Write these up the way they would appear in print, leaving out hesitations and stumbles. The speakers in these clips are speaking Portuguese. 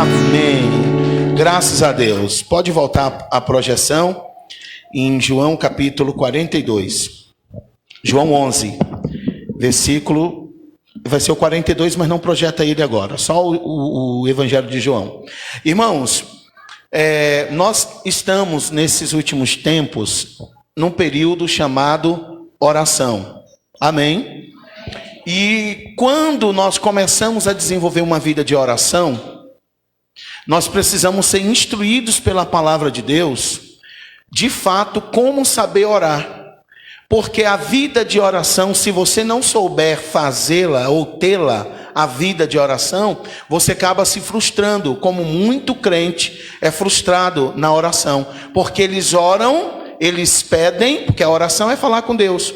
Amém. Graças a Deus. Pode voltar a projeção em João capítulo 42. João 11, versículo... Vai ser o 42, mas não projeta ele agora. Só o Evangelho de João. Irmãos, nós estamos nesses últimos tempos num período chamado oração. Amém? E quando nós começamos a desenvolver uma vida de oração, nós precisamos ser instruídos pela palavra de Deus, de fato, como saber orar. Porque a vida de oração, se você não souber fazê-la ou tê-la, a vida de oração, você acaba se frustrando, como muito crente é frustrado na oração. Porque eles oram, eles pedem, porque a oração é falar com Deus.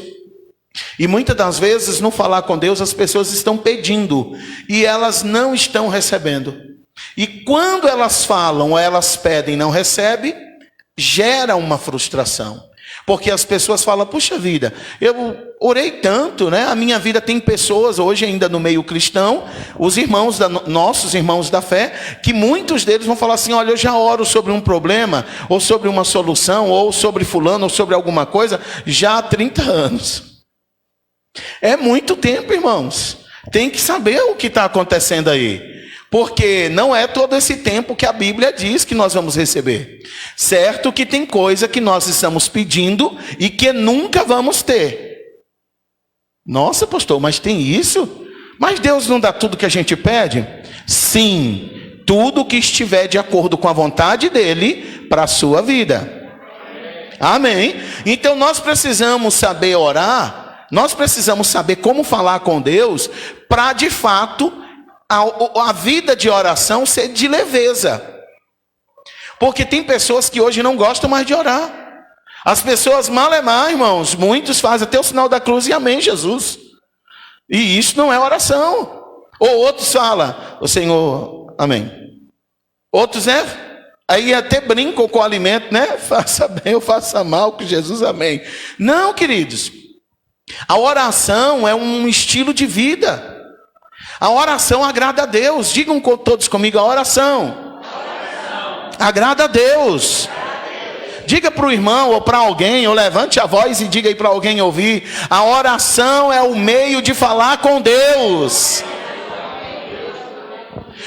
E muitas das vezes, no falar com Deus, as pessoas estão pedindo e elas não estão recebendo. E quando elas falam ou elas pedem e não recebem, gera uma frustração. Porque as pessoas falam, puxa vida, eu orei tanto, né? A minha vida tem pessoas, hoje ainda no meio cristão, os irmãos, nossos irmãos da fé, que muitos deles vão falar assim, olha, eu já oro sobre um problema, ou sobre uma solução, ou sobre fulano, ou sobre alguma coisa, já há 30 anos. É muito tempo, irmãos. Tem que saber o que está acontecendo aí. Porque não é todo esse tempo que a Bíblia diz que nós vamos receber. Certo que tem coisa que nós estamos pedindo e que nunca vamos ter. Nossa, pastor, mas tem isso? Mas Deus não dá tudo que a gente pede? Sim, tudo que estiver de acordo com a vontade dele para a sua vida. Amém? Então nós precisamos saber orar, nós precisamos saber como falar com Deus para de fato a vida de oração ser de leveza. Porque tem pessoas que hoje não gostam mais de orar. As pessoas malemar, irmãos, muitos fazem até o sinal da cruz e amém, Jesus. E isso não é oração. Ou outros falam, o Senhor, amém. Outros, aí até brincam com o alimento, faça bem ou faça mal, que Jesus, amém. Não, queridos. A oração é um estilo de vida. A oração agrada a Deus. Digam todos comigo, a oração agrada a Deus. Diga para o irmão ou para alguém, ou levante a voz e diga aí para alguém ouvir. A oração é o meio de falar com Deus.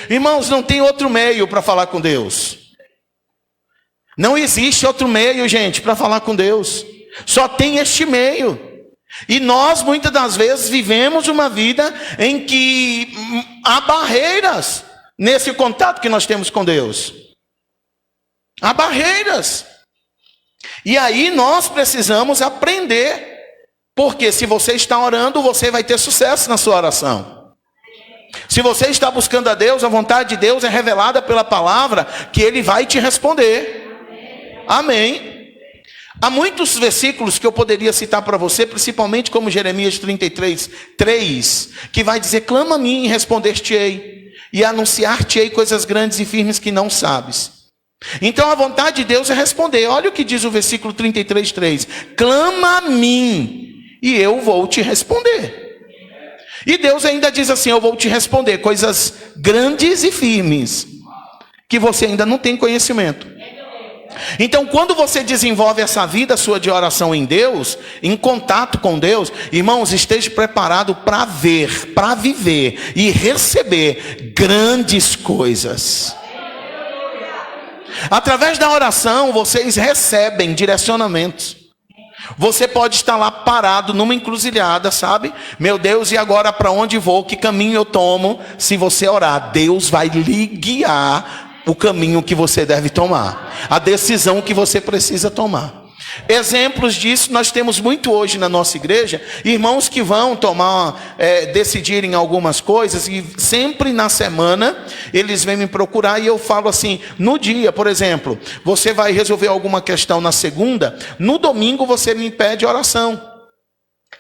Irmãos, não tem outro meio para falar com Deus. Não existe outro meio, gente, para falar com Deus. Só tem este meio. E nós, muitas das vezes, vivemos uma vida em que há barreiras nesse contato que nós temos com Deus. Há barreiras. E aí nós precisamos aprender. Porque se você está orando, você vai ter sucesso na sua oração. Se você está buscando a Deus, a vontade de Deus é revelada pela palavra, que Ele vai te responder. Amém. Há muitos versículos que eu poderia citar para você, principalmente como Jeremias 33, 3, que vai dizer, clama a mim e responder-te-ei, e anunciar-te-ei coisas grandes e firmes que não sabes. Então a vontade de Deus é responder. Olha o que diz o versículo 33, 3. Clama a mim, e eu vou te responder. E Deus ainda diz assim, eu vou te responder coisas grandes e firmes, que você ainda não tem conhecimento. Então, quando você desenvolve essa vida sua de oração em Deus, em contato com Deus, irmãos, esteja preparado para ver, para viver e receber grandes coisas. Através da oração, vocês recebem direcionamentos. Você pode estar lá parado numa encruzilhada, sabe? Meu Deus, e agora para onde vou? Que caminho eu tomo? Se você orar, Deus vai lhe guiar o caminho que você deve tomar, a decisão que você precisa tomar. Exemplos disso nós temos muito hoje na nossa igreja, irmãos que vão decidirem algumas coisas, e sempre na semana eles vêm me procurar e eu falo assim, no dia, por exemplo, você vai resolver alguma questão na segunda, no domingo você me pede oração.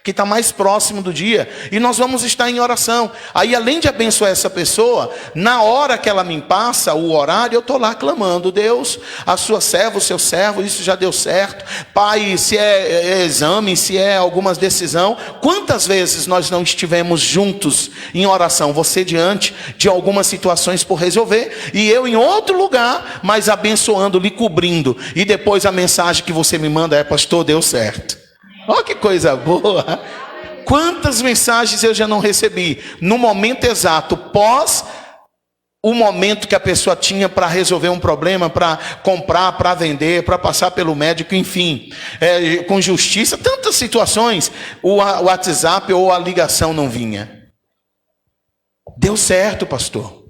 que está mais próximo do dia, e nós vamos estar em oração. Aí, além de abençoar essa pessoa, na hora que ela me passa o horário, eu estou lá clamando: Deus, a sua serva, o seu servo, isso já deu certo. Pai, se é exame, se é alguma decisão. Quantas vezes nós não estivemos juntos em oração? Você diante de algumas situações por resolver, e eu em outro lugar, mas abençoando, lhe cobrindo. E depois a mensagem que você me manda é: pastor, deu certo. Olha que coisa boa. Quantas mensagens eu já não recebi no momento exato, pós o momento que a pessoa tinha para resolver um problema, para comprar, para vender, para passar pelo médico, enfim, com justiça, tantas situações, o WhatsApp ou a ligação não vinha. Deu certo, pastor.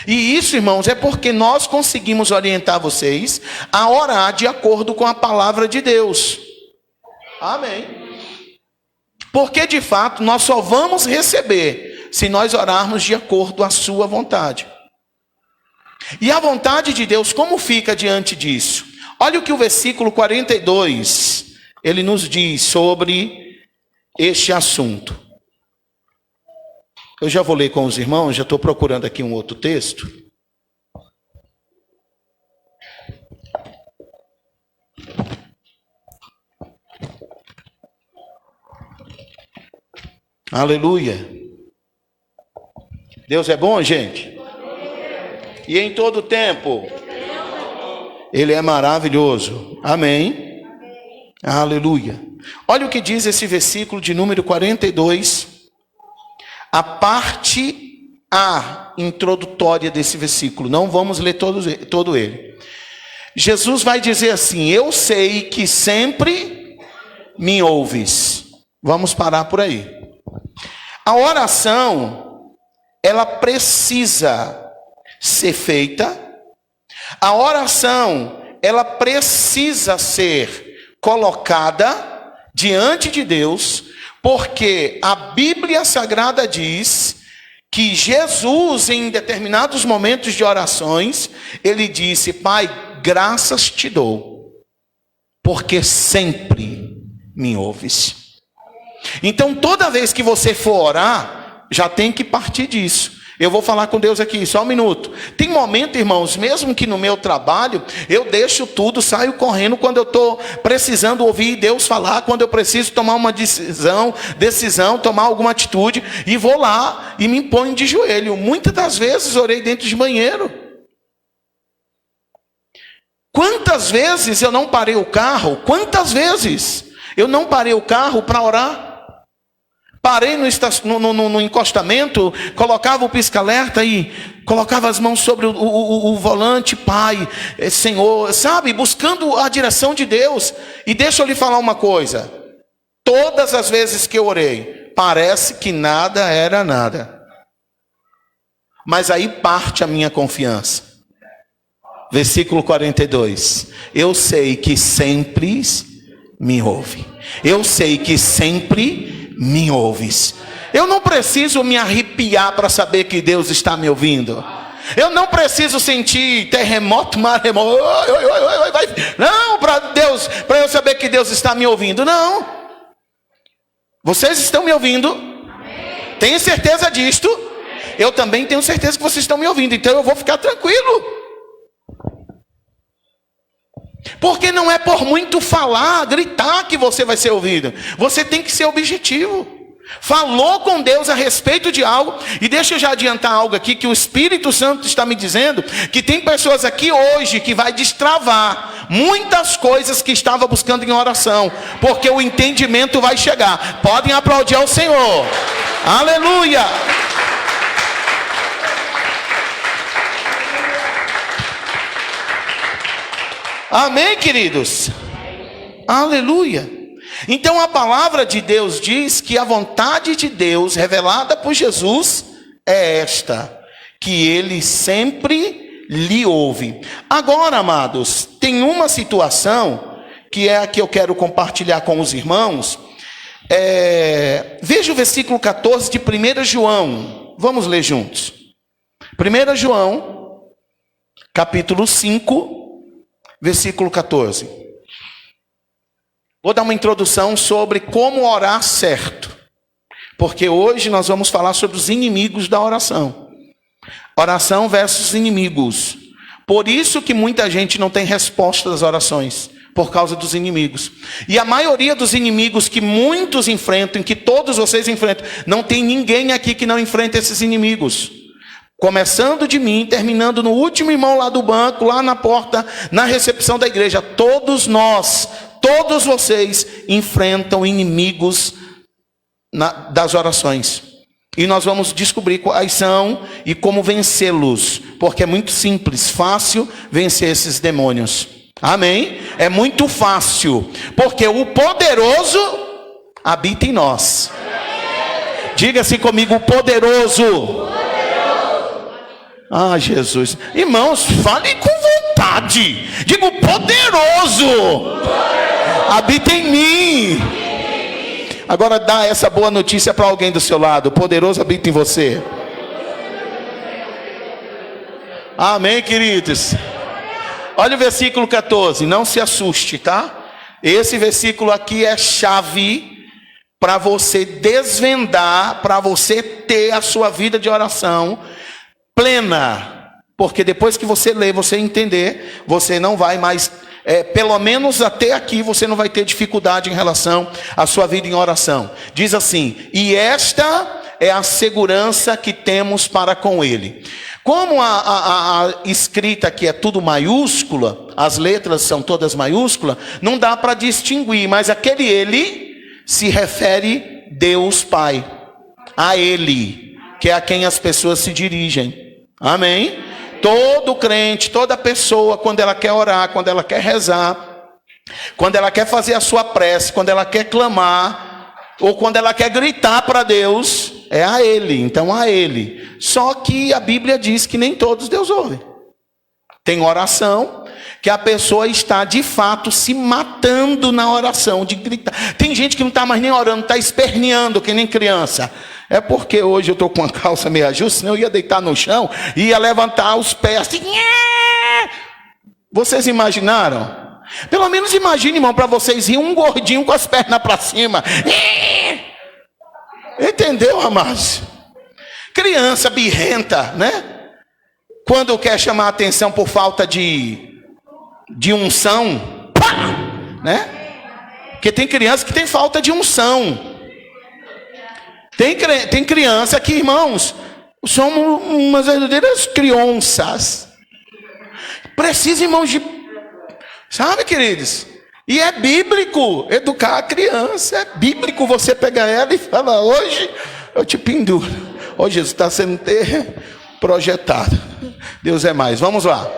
E isso, irmãos, é porque nós conseguimos orientar vocês a orar de acordo com a palavra de Deus. Amém. Porque de fato nós só vamos receber se nós orarmos de acordo com a sua vontade. E a vontade de Deus, como fica diante disso? Olha o que o versículo 42, ele nos diz sobre este assunto. Eu já vou ler com os irmãos, já estou procurando aqui um outro texto. Aleluia. Deus é bom, gente? E em todo tempo. Ele é maravilhoso. Amém. Aleluia. Olha o que diz esse versículo de número 42. A parte A introdutória desse versículo. Não vamos ler todo ele. Jesus vai dizer assim: eu sei que sempre me ouves. Vamos parar por aí. A oração, ela precisa ser feita. A oração, ela precisa ser colocada diante de Deus, porque a Bíblia Sagrada diz que Jesus, em determinados momentos de orações, ele disse: Pai, graças te dou, porque sempre me ouves. Então, toda vez que você for orar, já tem que partir disso. Eu vou falar com Deus aqui, só um minuto. Tem momento, irmãos, mesmo que no meu trabalho, eu deixo tudo, saio correndo quando eu estou precisando ouvir Deus falar, quando eu preciso tomar uma decisão, tomar alguma atitude, e vou lá e me ponho de joelho. Muitas das vezes orei dentro de banheiro. Quantas vezes eu não parei o carro? Quantas vezes eu não parei o carro para orar? Parei no encostamento, colocava o pisca-alerta e colocava as mãos sobre o volante. Pai, Senhor, sabe, buscando a direção de Deus. E deixa eu lhe falar uma coisa: todas as vezes que eu orei, parece que nada era nada, mas aí parte a minha confiança. Versículo 42, eu sei que sempre me ouve. Eu sei que sempre me ouves. Eu não preciso me arrepiar para saber que Deus está me ouvindo. Eu não preciso sentir terremoto, maremoto. Não, para eu saber que Deus está me ouvindo. Não. Vocês estão me ouvindo? Tenho certeza disto? Eu também tenho certeza que vocês estão me ouvindo. Então eu vou ficar tranquilo. Porque não é por muito falar, gritar, que você vai ser ouvido. Você tem que ser objetivo. Falou com Deus a respeito de algo. E deixa eu já adiantar algo aqui, que o Espírito Santo está me dizendo, que tem pessoas aqui hoje que vai destravar muitas coisas que estava buscando em oração, porque o entendimento vai chegar. Podem aplaudir ao Senhor. Aleluia. Amém, queridos? Aleluia. Então a palavra de Deus diz que a vontade de Deus revelada por Jesus é esta: que Ele sempre lhe ouve. Agora, amados, tem uma situação que é a que eu quero compartilhar com os irmãos. Veja o versículo 14 de 1 João. Vamos ler juntos. 1 João, capítulo 5. Versículo 14. Vou dar uma introdução sobre como orar certo. porque hoje nós vamos falar sobre os inimigos da oração. Oração versus inimigos. Por isso que muita gente não tem resposta das orações, por causa dos inimigos. E a maioria dos inimigos que muitos enfrentam, que todos vocês enfrentam, não tem ninguém aqui que não enfrenta esses inimigos. Começando de mim, terminando no último irmão lá do banco, lá na porta, na recepção da igreja. Todos nós, todos vocês enfrentam inimigos das orações. E nós vamos descobrir quais são e como vencê-los. Porque é muito simples, fácil vencer esses demônios. Amém? É muito fácil. Porque o poderoso habita em nós. Diga-se comigo, o poderoso. Ah, Jesus. Irmãos, fale com vontade. Diga, o poderoso habita em mim. Agora dá essa boa notícia para alguém do seu lado. O poderoso habita em você. Amém, queridos? Olha o versículo 14. Não se assuste, tá? Esse versículo aqui é chave para você desvendar, para você ter a sua vida de oração plena. Porque depois que você ler, você entender, você não vai mais... pelo menos até aqui você não vai ter dificuldade em relação à sua vida em oração. Diz assim: e esta é a segurança que temos para com ele. Como a escrita aqui é tudo maiúscula, as letras são todas maiúsculas, não dá para distinguir, mas aquele ele se refere Deus Pai, a ele, que é a quem as pessoas se dirigem. Amém? Todo crente, toda pessoa, quando ela quer orar, quando ela quer rezar, quando ela quer fazer a sua prece, quando ela quer clamar, ou quando ela quer gritar para Deus, é a Ele. Então a Ele. Só que a Bíblia diz que nem todos Deus ouve. Tem oração que a pessoa está de fato se matando na oração, de gritar. Tem gente que não está mais nem orando, está esperneando que nem criança. É porque hoje eu estou com uma calça meia justa, senão eu ia deitar no chão e ia levantar os pés assim. Vocês imaginaram? Pelo menos imagine, irmão, para vocês ir um gordinho com as pernas para cima. Entendeu, amados? Criança birrenta, né? Quando quer chamar a atenção por falta de unção, pá, né? Porque tem criança que tem falta de unção. Tem criança que, irmãos, somos umas verdadeiras crianças. Precisa, irmãos, de... Sabe, queridos? E é bíblico educar a criança. É bíblico você pegar ela e falar: hoje eu te penduro. Hoje Jesus está sendo projetado. Deus é mais. Vamos lá.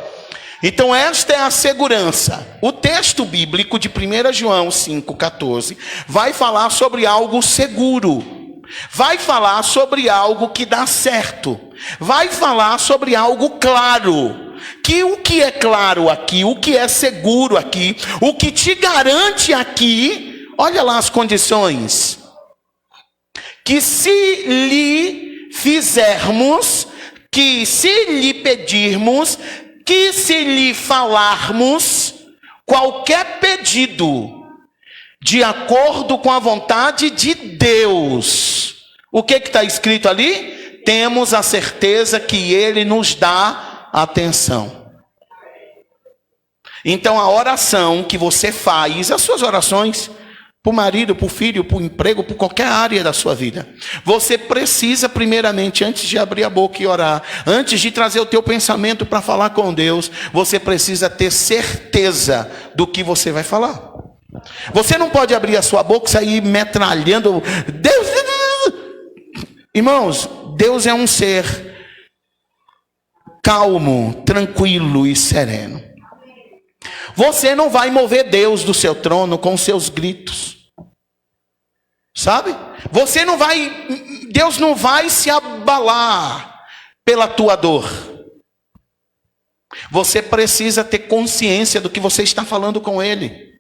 Então esta é a segurança. O texto bíblico de 1 João 5,14 vai falar sobre algo seguro. Vai falar sobre algo que dá certo. Vai falar sobre algo claro. Que o que é claro aqui, o que é seguro aqui, o que te garante aqui, olha lá as condições. Que se lhe fizermos, que se lhe pedirmos, que se lhe falarmos qualquer pedido de acordo com a vontade de Deus. O que está escrito ali? Temos a certeza que Ele nos dá atenção. Então a oração que você faz, as suas orações, para o marido, para o filho, para o emprego, por qualquer área da sua vida, você precisa primeiramente, antes de abrir a boca e orar, antes de trazer o teu pensamento para falar com Deus, você precisa ter certeza do que você vai falar. Você não pode abrir a sua boca e sair metralhando. Deus, irmãos, Deus é um ser calmo, tranquilo e sereno. Você não vai mover Deus do seu trono com seus gritos. Sabe? Você não vai, Deus não vai se abalar pela tua dor. Você precisa ter consciência do que você está falando com Ele.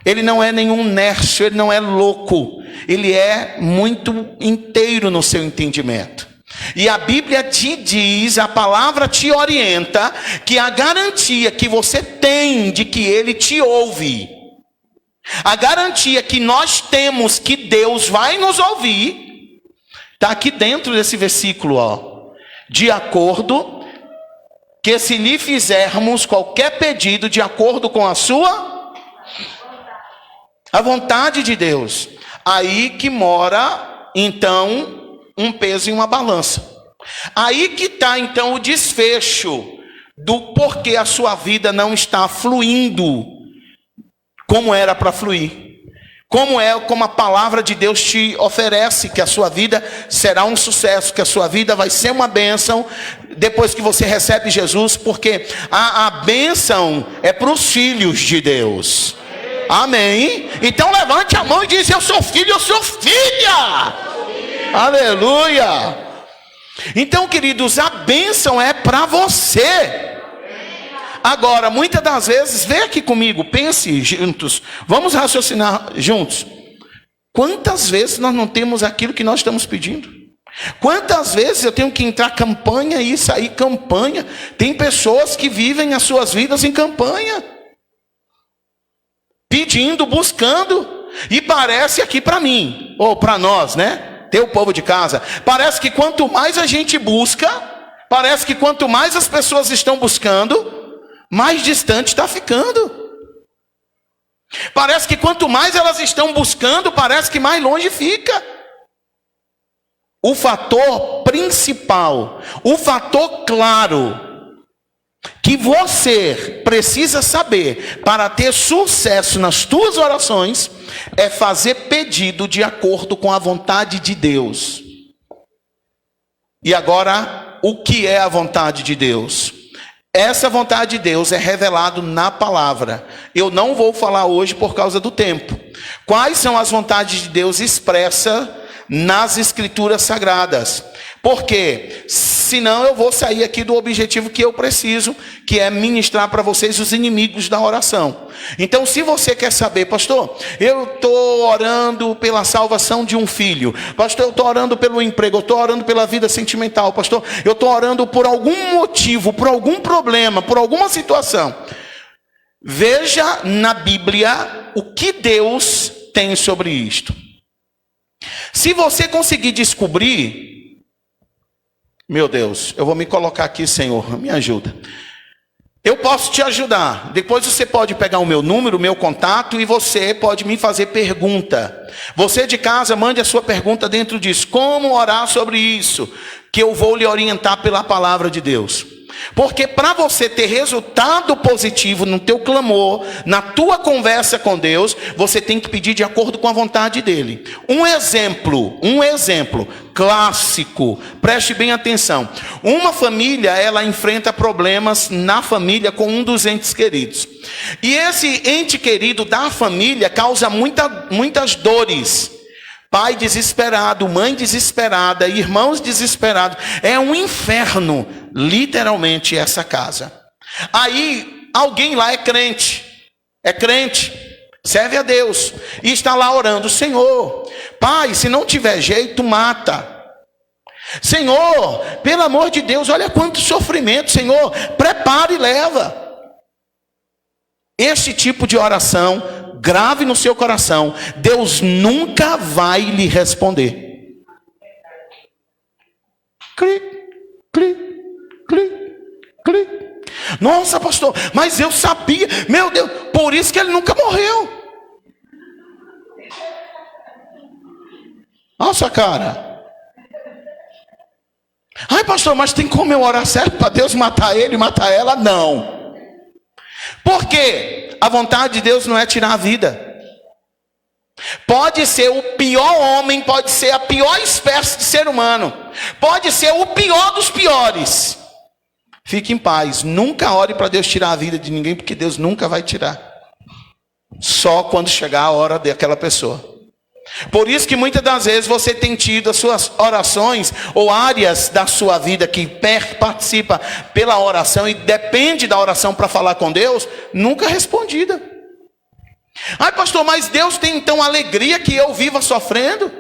Ele não é nenhum nércio, Ele não é louco. Ele é muito inteiro no seu entendimento. E a Bíblia te diz, a palavra te orienta, que a garantia que você tem de que Ele te ouve, A garantia que nós temos que Deus vai nos ouvir está aqui dentro desse versículo, ó. De acordo que se lhe fizermos qualquer pedido de acordo com a vontade de Deus. Aí que mora, então, um peso e uma balança. Aí que está, então, o desfecho do porquê a sua vida não está fluindo como era para fluir. Como a palavra de Deus te oferece, que a sua vida será um sucesso, que a sua vida vai ser uma bênção depois que você recebe Jesus, porque a bênção é para os filhos de Deus. Amém? Então levante a mão e diz: eu sou filho, eu sou filha. Aleluia. Então, queridos, a bênção é para você. Agora, muitas das vezes, vem aqui comigo, pense juntos, vamos raciocinar juntos. Quantas vezes nós não temos aquilo que nós estamos pedindo? Quantas vezes eu tenho que entrar campanha e sair campanha? Tem pessoas que vivem as suas vidas em campanha, pedindo, buscando, e parece aqui para mim, ou para nós, né? Teu povo de casa, parece que quanto mais a gente busca, parece que quanto mais as pessoas estão buscando, mais distante está ficando. Parece que quanto mais elas estão buscando, parece que mais longe fica. O fator principal, o fator claro, que você precisa saber para ter sucesso nas tuas orações, é fazer pedido de acordo com a vontade de Deus. E agora, o que é a vontade de Deus? Essa vontade de Deus é revelado na palavra. Eu não vou falar hoje por causa do tempo. Quais são as vontades de Deus expressas nas escrituras sagradas? Porque senão eu vou sair aqui do objetivo que eu preciso, que é ministrar para vocês os inimigos da oração. Então, se você quer saber: pastor, eu estou orando pela salvação de um filho, pastor, eu estou orando pelo emprego, eu estou orando pela vida sentimental, pastor, eu estou orando por algum motivo, por algum problema, por alguma situação, veja na Bíblia o que Deus tem sobre isto. Se você conseguir descobrir, meu Deus, eu vou me colocar aqui, Senhor, me ajuda. Eu posso te ajudar. Depois você pode pegar o meu número, o meu contato, e você pode me fazer pergunta. Você de casa, mande a sua pergunta dentro disso. Como orar sobre isso? Que eu vou lhe orientar pela palavra de Deus. Porque para você ter resultado positivo no teu clamor, na tua conversa com Deus, você tem que pedir de acordo com a vontade dele. Um exemplo clássico, preste bem atenção. Uma família, ela enfrenta problemas na família com um dos entes queridos. E esse ente querido da família causa muitas dores. Pai desesperado, mãe desesperada, irmãos desesperados. É um inferno, literalmente, essa casa. Aí, alguém lá é crente, serve a Deus, e está lá orando: Senhor, Pai, se não tiver jeito, mata. Senhor, pelo amor de Deus, olha quanto sofrimento, Senhor, prepara e leva. Este tipo de oração, grave no seu coração, Deus nunca vai lhe responder. Clique, clique, clique, clique. Nossa, pastor, mas eu sabia, meu Deus, por isso que ele nunca morreu. Nossa, cara. Ai, pastor, mas tem como eu orar certo para Deus matar ele e matar ela? Não. Por quê? A vontade de Deus não é tirar a vida. Pode ser o pior homem, pode ser a pior espécie de ser humano, pode ser o pior dos piores. Fique em paz, nunca ore para Deus tirar a vida de ninguém, porque Deus nunca vai tirar. Só quando chegar a hora daquela pessoa. Por isso que muitas das vezes você tem tido as suas orações, ou áreas da sua vida que participa pela oração e depende da oração para falar com Deus, nunca respondida. Ai, pastor, mas Deus tem então alegria que eu viva sofrendo?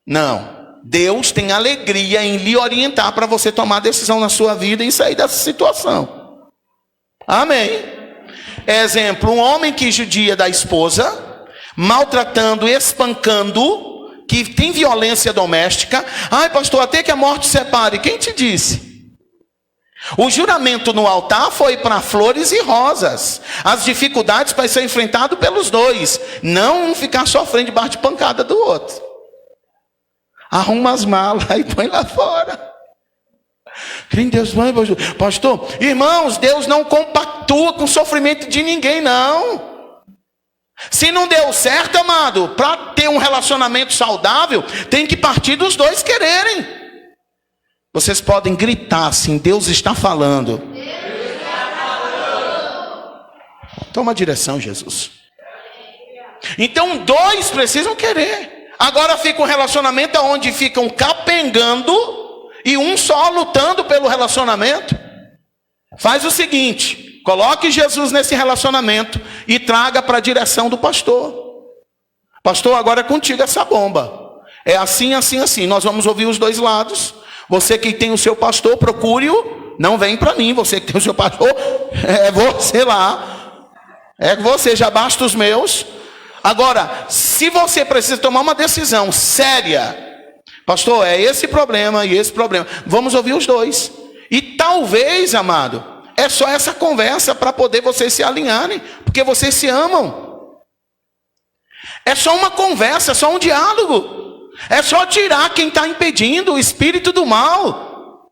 Não, Deus tem alegria em lhe orientar para você tomar decisão na sua vida e sair dessa situação. Amém. Exemplo, um homem que judia da esposa, maltratando, espancando, que tem violência doméstica. Ai, pastor, até que a morte separe. Quem te disse? O juramento no altar foi para flores e rosas. As dificuldades para ser enfrentado pelos dois. Não um ficar sofrendo debaixo de pancada do outro. Arruma as malas e põe lá fora. Crê em Deus, pastor. Irmãos, Deus não compactua com o sofrimento de ninguém, não. Se não deu certo, amado, para ter um relacionamento saudável, tem que partir dos dois quererem. Vocês podem gritar assim: Deus está falando. Deus está falando. Toma a direção, Jesus. Então, dois precisam querer. Agora fica um relacionamento onde ficam capengando e um só lutando pelo relacionamento. Faz o seguinte: coloque Jesus nesse relacionamento e traga para a direção do pastor. Pastor, agora é contigo essa bomba. É assim, assim, assim. Nós vamos ouvir os dois lados. Você que tem o seu pastor, procure-o. Não vem para mim. Você que tem o seu pastor, é você lá. É você, já basta os meus. Agora, se você precisa tomar uma decisão séria, pastor, é esse problema e esse problema, vamos ouvir os dois. E talvez, amado, é só essa conversa para poder vocês se alinharem, porque vocês se amam. É só uma conversa, é só um diálogo. É só tirar quem está impedindo, o espírito do mal.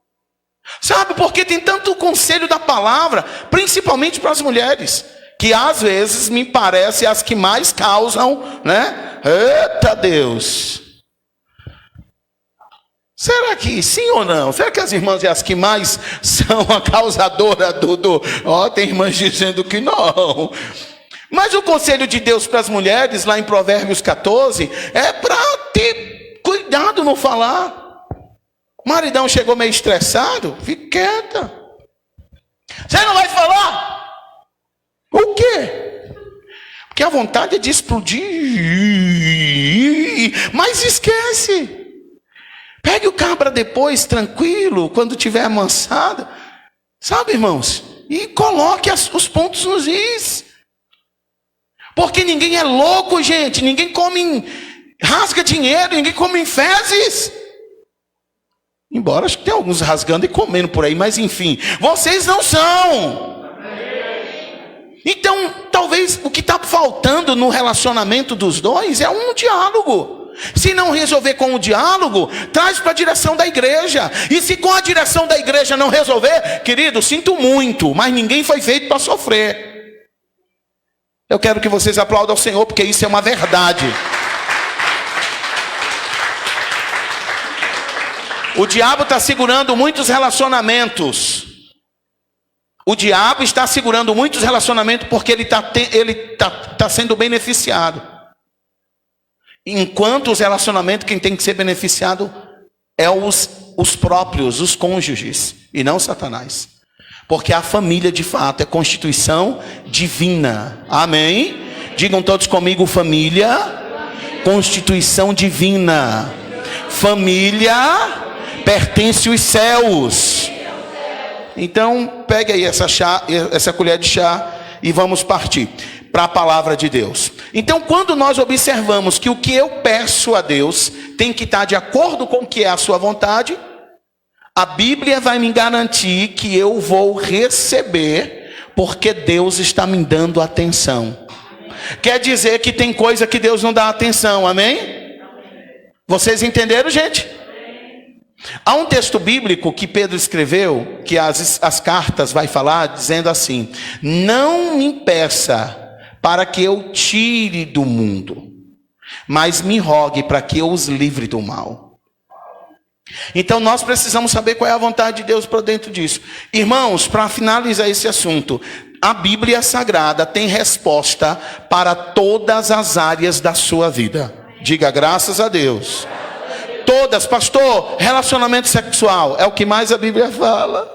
Sabe, porque tem tanto conselho da palavra, principalmente para as mulheres, que às vezes me parece as que mais causam, né? Eita Deus! Será que sim ou não? Será que as irmãs é as que mais são a causadora tem irmãs dizendo que não. Mas o conselho de Deus para as mulheres, lá em Provérbios 14, é para ter cuidado no falar. O maridão chegou meio estressado, fique quieta. Você não vai falar? O quê? Porque a vontade é de explodir. Mas esquece. Pegue o cabra depois, tranquilo, quando tiver amansado. Sabe, irmãos? E coloque os pontos nos is. Porque ninguém é louco, gente. Ninguém rasga dinheiro, ninguém come em fezes. Embora acho que tem alguns rasgando e comendo por aí, mas enfim, vocês não são. Então, talvez o que está faltando no relacionamento dos dois é um diálogo. Se não resolver com o diálogo, traz para a direção da igreja. E se com a direção da igreja não resolver, querido, sinto muito, mas ninguém foi feito para sofrer. Eu quero que vocês aplaudam ao Senhor, porque isso é uma verdade. O diabo está segurando muitos relacionamentos. O diabo está segurando muitos relacionamentos porque ele está sendo beneficiado. Enquanto os relacionamentos, quem tem que ser beneficiado é os próprios, os cônjuges, e não Satanás. Porque a família, de fato, é constituição divina. Amém? Digam todos comigo: família, constituição divina. Família pertence aos céus. Então, pegue aí essa colher de chá e vamos partir para a palavra de Deus. Então, quando nós observamos que o que eu peço a Deus tem que estar de acordo com o que é a sua vontade, a Bíblia vai me garantir que eu vou receber, porque Deus está me dando atenção. Quer dizer que tem coisa que Deus não dá atenção, amém? Vocês entenderam, gente? Há um texto bíblico que Pedro escreveu, que as cartas vai falar, dizendo assim: não me peça para que eu tire do mundo, mas me rogue para que eu os livre do mal. Então nós precisamos saber qual é a vontade de Deus para dentro disso. Irmãos, para finalizar esse assunto, a Bíblia Sagrada tem resposta para todas as áreas da sua vida. Diga graças a Deus. Todas, pastor, relacionamento sexual é o que mais a Bíblia fala.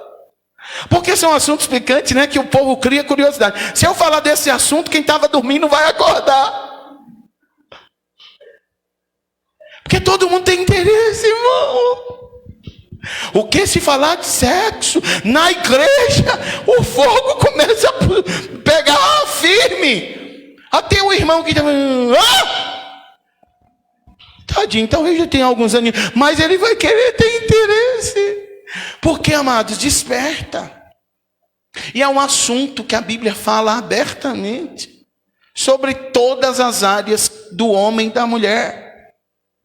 Porque são assuntos picantes, né? Que o povo cria curiosidade. Se eu falar desse assunto, quem estava dormindo vai acordar. Porque todo mundo tem interesse, irmão. O que se falar de sexo na igreja, o fogo começa a pegar firme. Até o irmão irmão que estava... Tadinho, talvez já tenha alguns anos, mas ele vai querer ter interesse. Porque, amados, desperta. E é um assunto que a Bíblia fala abertamente sobre todas as áreas do homem e da mulher.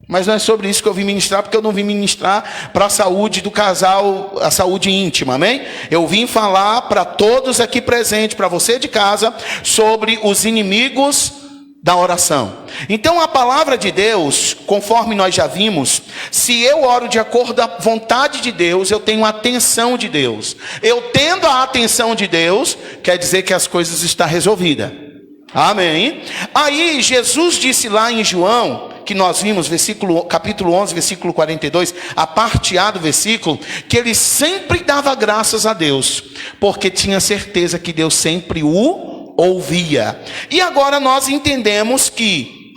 Mas não é sobre isso que eu vim ministrar, porque eu não vim ministrar para a saúde do casal, a saúde íntima, amém? Eu vim falar para todos aqui presentes, para você de casa, sobre os inimigos da oração. Então a palavra de Deus, conforme nós já vimos, se eu oro de acordo à vontade de Deus, eu tenho a atenção de Deus. Eu tendo a atenção de Deus, quer dizer que as coisas estão resolvidas. Amém? Aí Jesus disse lá em João, que nós vimos, capítulo 11, versículo 42, a parte A do versículo, que ele sempre dava graças a Deus, porque tinha certeza que Deus sempre o ouvia. E agora nós entendemos que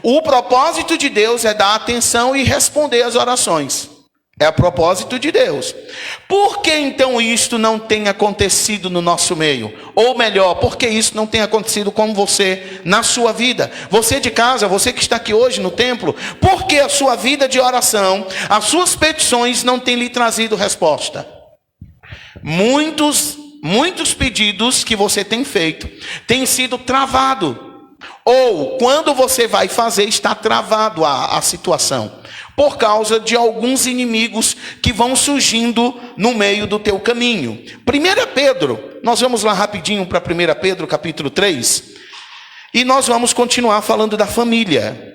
o propósito de Deus é dar atenção e responder às orações. É o propósito de Deus. Por que então isto não tem acontecido no nosso meio? Ou melhor, por que isso não tem acontecido com você na sua vida? Você de casa, você que está aqui hoje no templo, por que a sua vida de oração, as suas petições não têm lhe trazido resposta? Muitos pedidos que você tem feito têm sido travado. Ou quando você vai fazer, está travado a situação. Por causa de alguns inimigos que vão surgindo no meio do teu caminho. 1 Pedro, nós vamos lá rapidinho para 1 Pedro capítulo 3. E nós vamos continuar falando da família.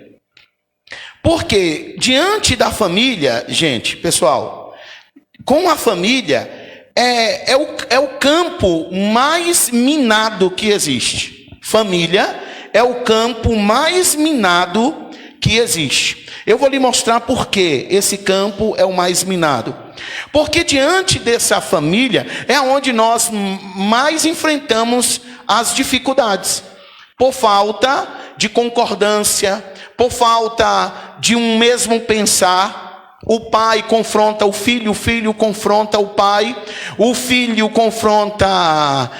Porque diante da família, gente, pessoal, com a família, é o campo mais minado que existe. Família é o campo mais minado que existe. Eu vou lhe mostrar por que esse campo é o mais minado. Porque diante dessa família é onde nós mais enfrentamos as dificuldades. Por falta de concordância, por falta de um mesmo pensar. O pai confronta o filho confronta o pai, o filho confronta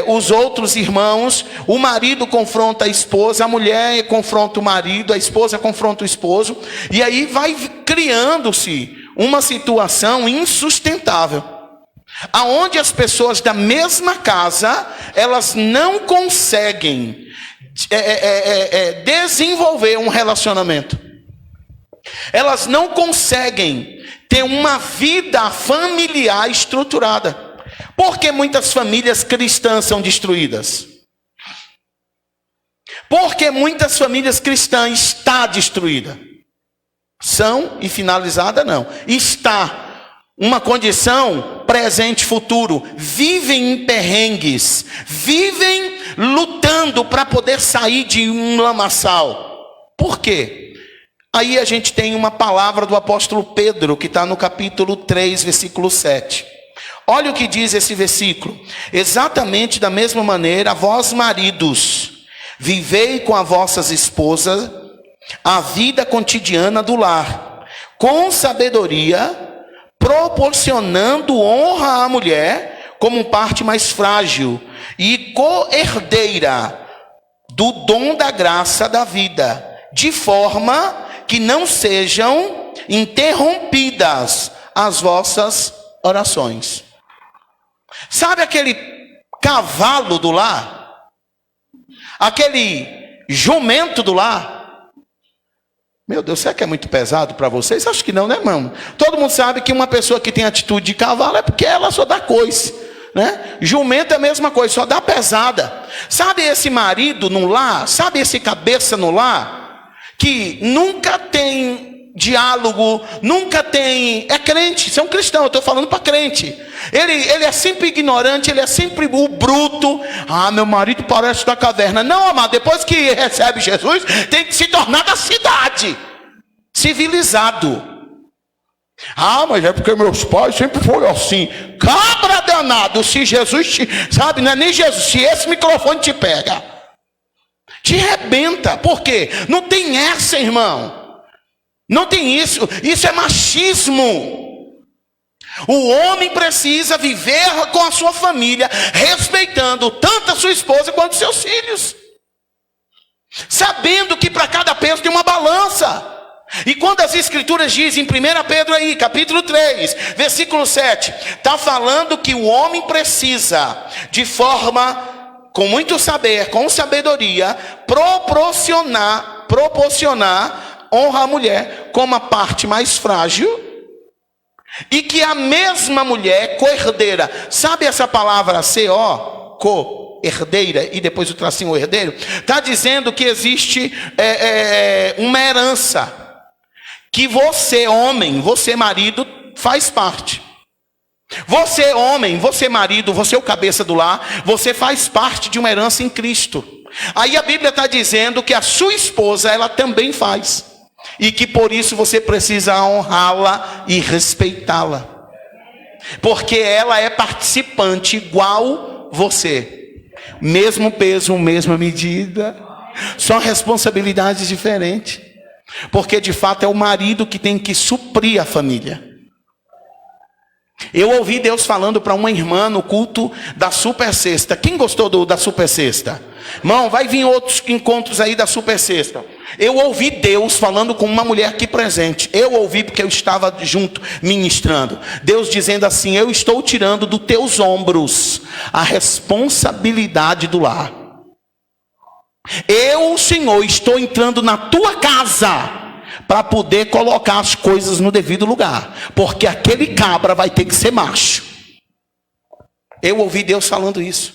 os outros irmãos, o marido confronta a esposa, a mulher confronta o marido, a esposa confronta o esposo, e aí vai criando-se uma situação insustentável, aonde as pessoas da mesma casa, elas não conseguem desenvolver um relacionamento. Elas não conseguem ter uma vida familiar estruturada. Por que muitas famílias cristãs são destruídas? Porque muitas famílias cristãs estão destruídas. São e finalizada não. Está uma condição presente e futuro. Vivem em perrengues. Vivem lutando para poder sair de um lamaçal. Por quê? Aí a gente tem uma palavra do apóstolo Pedro, que está no capítulo 3, versículo 7. Olha o que diz esse versículo. Exatamente da mesma maneira, vós maridos, vivei com as vossas esposas a vida cotidiana do lar, com sabedoria, proporcionando honra à mulher como parte mais frágil e co-herdeira do dom da graça da vida, de forma que não sejam interrompidas as vossas orações. Sabe aquele cavalo do lar? Aquele jumento do lar? Meu Deus, será que é muito pesado para vocês? Acho que não, né, irmão? Todo mundo sabe que uma pessoa que tem atitude de cavalo é porque ela só dá coice, né? Jumento é a mesma coisa, só dá pesada. Sabe esse marido no lar? Sabe esse cabeça no lar? Que nunca tem diálogo, nunca tem... É crente, você é um cristão, eu estou falando para crente. Ele é sempre ignorante, ele é sempre o bruto. Ah, meu marido parece da caverna. Não, amado, depois que recebe Jesus, tem que se tornar da cidade. Civilizado. Ah, mas é porque meus pais sempre foram assim. Cabra danado, se Jesus... Sabe, não é nem Jesus, se esse microfone te pega... Te rebenta. Por quê? Não tem essa, irmão. Não tem isso. Isso é machismo. O homem precisa viver com a sua família, respeitando tanto a sua esposa quanto seus filhos. sabendo que para cada peso tem uma balança. E quando as escrituras dizem em 1 Pedro aí, capítulo 3, versículo 7, está falando que o homem precisa, de forma, com muito saber, com sabedoria, proporcionar honra à mulher como a parte mais frágil, e que a mesma mulher, co-herdeira, sabe essa palavra co-herdeira, e depois o tracinho herdeiro, está dizendo que existe uma herança, que você homem, você marido, faz parte. Você homem, você marido, você é o cabeça do lar, você faz parte de uma herança em Cristo. Aí a Bíblia está dizendo que a sua esposa, ela também faz. E que por isso você precisa honrá-la e respeitá-la. Porque ela é participante igual você. Mesmo peso, mesma medida. São responsabilidades diferentes. Porque de fato é o marido que tem que suprir a família. Eu ouvi Deus falando para uma irmã no culto da Super Sexta. Quem gostou da Super Sexta? Irmão, vai vir outros encontros aí da Super Sexta. Eu ouvi Deus falando com uma mulher aqui presente. Eu ouvi porque eu estava junto ministrando. Deus dizendo assim: eu estou tirando dos teus ombros a responsabilidade do lar. Eu, Senhor, estou entrando na tua casa para poder colocar as coisas no devido lugar, porque aquele cabra vai ter que ser macho. Eu ouvi Deus falando isso.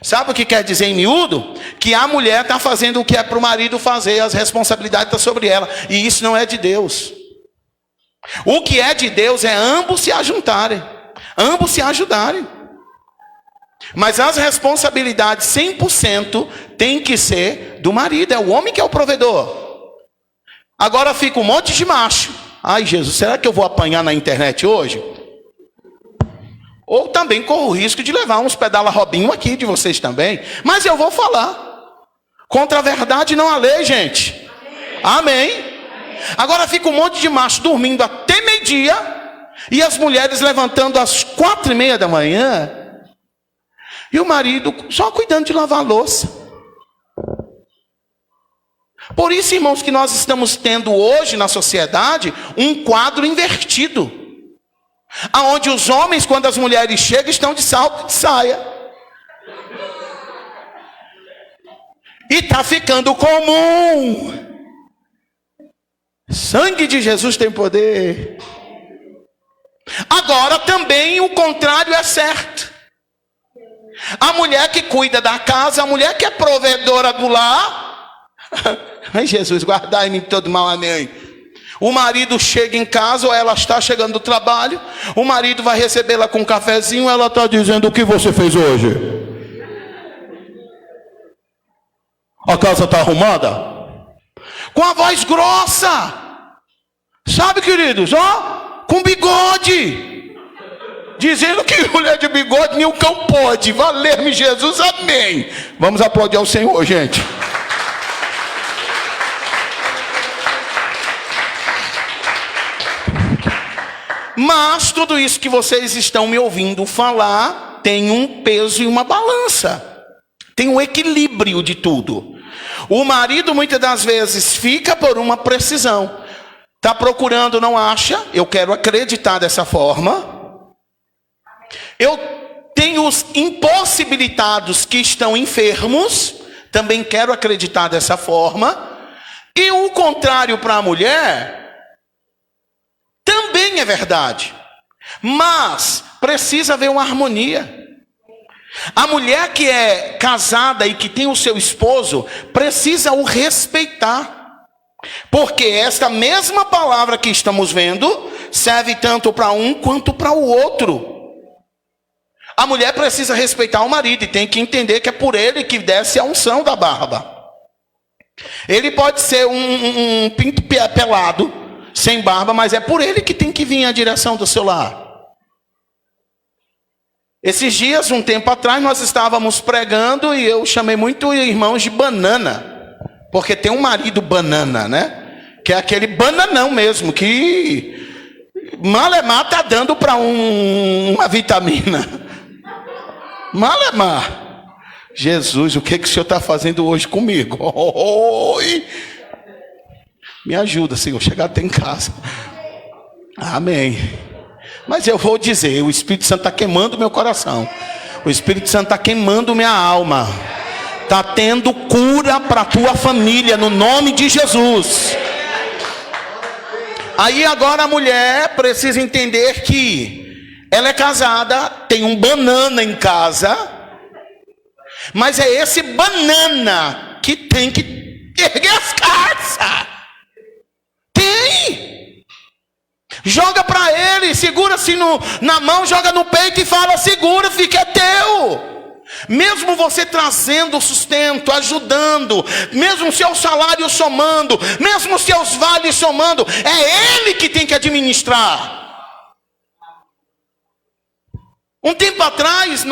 Sabe o que quer dizer em miúdo? Que a mulher está fazendo o que é para o marido fazer, as responsabilidades estão sobre ela, e isso não é de Deus. O que é de Deus é ambos se ajuntarem, ambos se ajudarem. Mas as responsabilidades 100% tem que ser do marido, é o homem que é o provedor. Agora fica um monte de macho. Ai, Jesus, será que eu vou apanhar na internet hoje? Ou também corro o risco de levar uns pedala Robinho aqui de vocês também. Mas eu vou falar. Contra a verdade não há lei, gente. Amém. Agora fica um monte de macho dormindo até meio-dia e as mulheres levantando às 4:30 da manhã e o marido só cuidando de lavar a louça. Por isso, irmãos, que nós estamos tendo hoje na sociedade um quadro invertido, aonde os homens, quando as mulheres chegam, estão de salto e de saia. E está ficando comum. Sangue de Jesus tem poder. Agora também o contrário é certo. A mulher que cuida da casa, a mulher que é provedora do lar. Ai, Jesus, guardai-me de todo mal, amém. O marido chega em casa, ou ela está chegando do trabalho, o marido vai recebê-la com um cafezinho, ela está dizendo: o que você fez hoje? A casa está arrumada? Com a voz grossa, sabe, queridos, com bigode, dizendo que mulher de bigode nem o cão pode. Valer-me Jesus, amém. Vamos aplaudir ao Senhor, gente. Mas tudo isso que vocês estão me ouvindo falar tem um peso e uma balança. Tem um equilíbrio de tudo. O marido muitas das vezes fica por uma precisão. Está procurando, não acha. Eu quero acreditar dessa forma. Eu tenho os impossibilitados que estão enfermos. Também quero acreditar dessa forma. E o contrário para a mulher também é verdade, mas precisa haver uma harmonia. A mulher que é casada e que tem o seu esposo precisa o respeitar, porque esta mesma palavra que estamos vendo serve tanto para um quanto para o outro. A mulher precisa respeitar o marido e tem que entender que é por ele que desce a unção da barba. Ele pode ser um pinto pelado, sem barba, mas é por ele que tem que vir a direção do seu lar. Esses dias, um tempo atrás, nós estávamos pregando e eu chamei muito irmãos de banana, porque tem um marido banana, né? Que é aquele bananão mesmo, que malemar está dando para uma vitamina. Malemar. Jesus, o que o Senhor está fazendo hoje comigo? Oi! Me ajuda, Senhor, chegar até em casa. Amém. Mas eu vou dizer, o Espírito Santo está queimando meu coração. O Espírito Santo está queimando minha alma. Está tendo cura para a tua família, no nome de Jesus. Aí agora a mulher precisa entender que ela é casada, tem um banana em casa, mas é esse banana que tem que erguer as carças. Tem. Joga para ele, segura-se na mão, joga no peito e fala: segura, fica, é teu. Mesmo você trazendo o sustento, ajudando, mesmo seu salário somando, mesmo seus vales somando, é ele que tem que administrar. Um tempo atrás,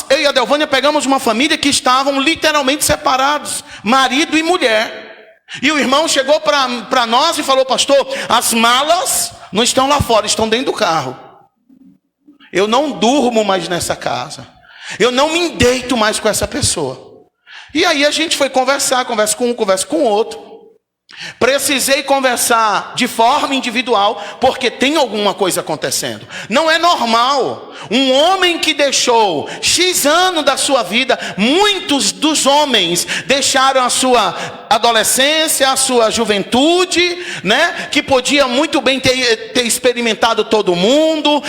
eu e a Delvânia pegamos uma família que estavam literalmente separados, marido e mulher. E o irmão chegou para nós e falou: pastor, as malas não estão lá fora, estão dentro do carro. Eu não durmo mais nessa casa. Eu não me deito mais com essa pessoa. E aí a gente foi conversar, conversa com um, conversa com o outro. Precisei conversar de forma individual, porque tem alguma coisa acontecendo. Não é normal um homem que deixou X anos da sua vida. Muitos dos homens deixaram a sua adolescência, a sua juventude, né? Que podia muito bem ter experimentado todo mundo,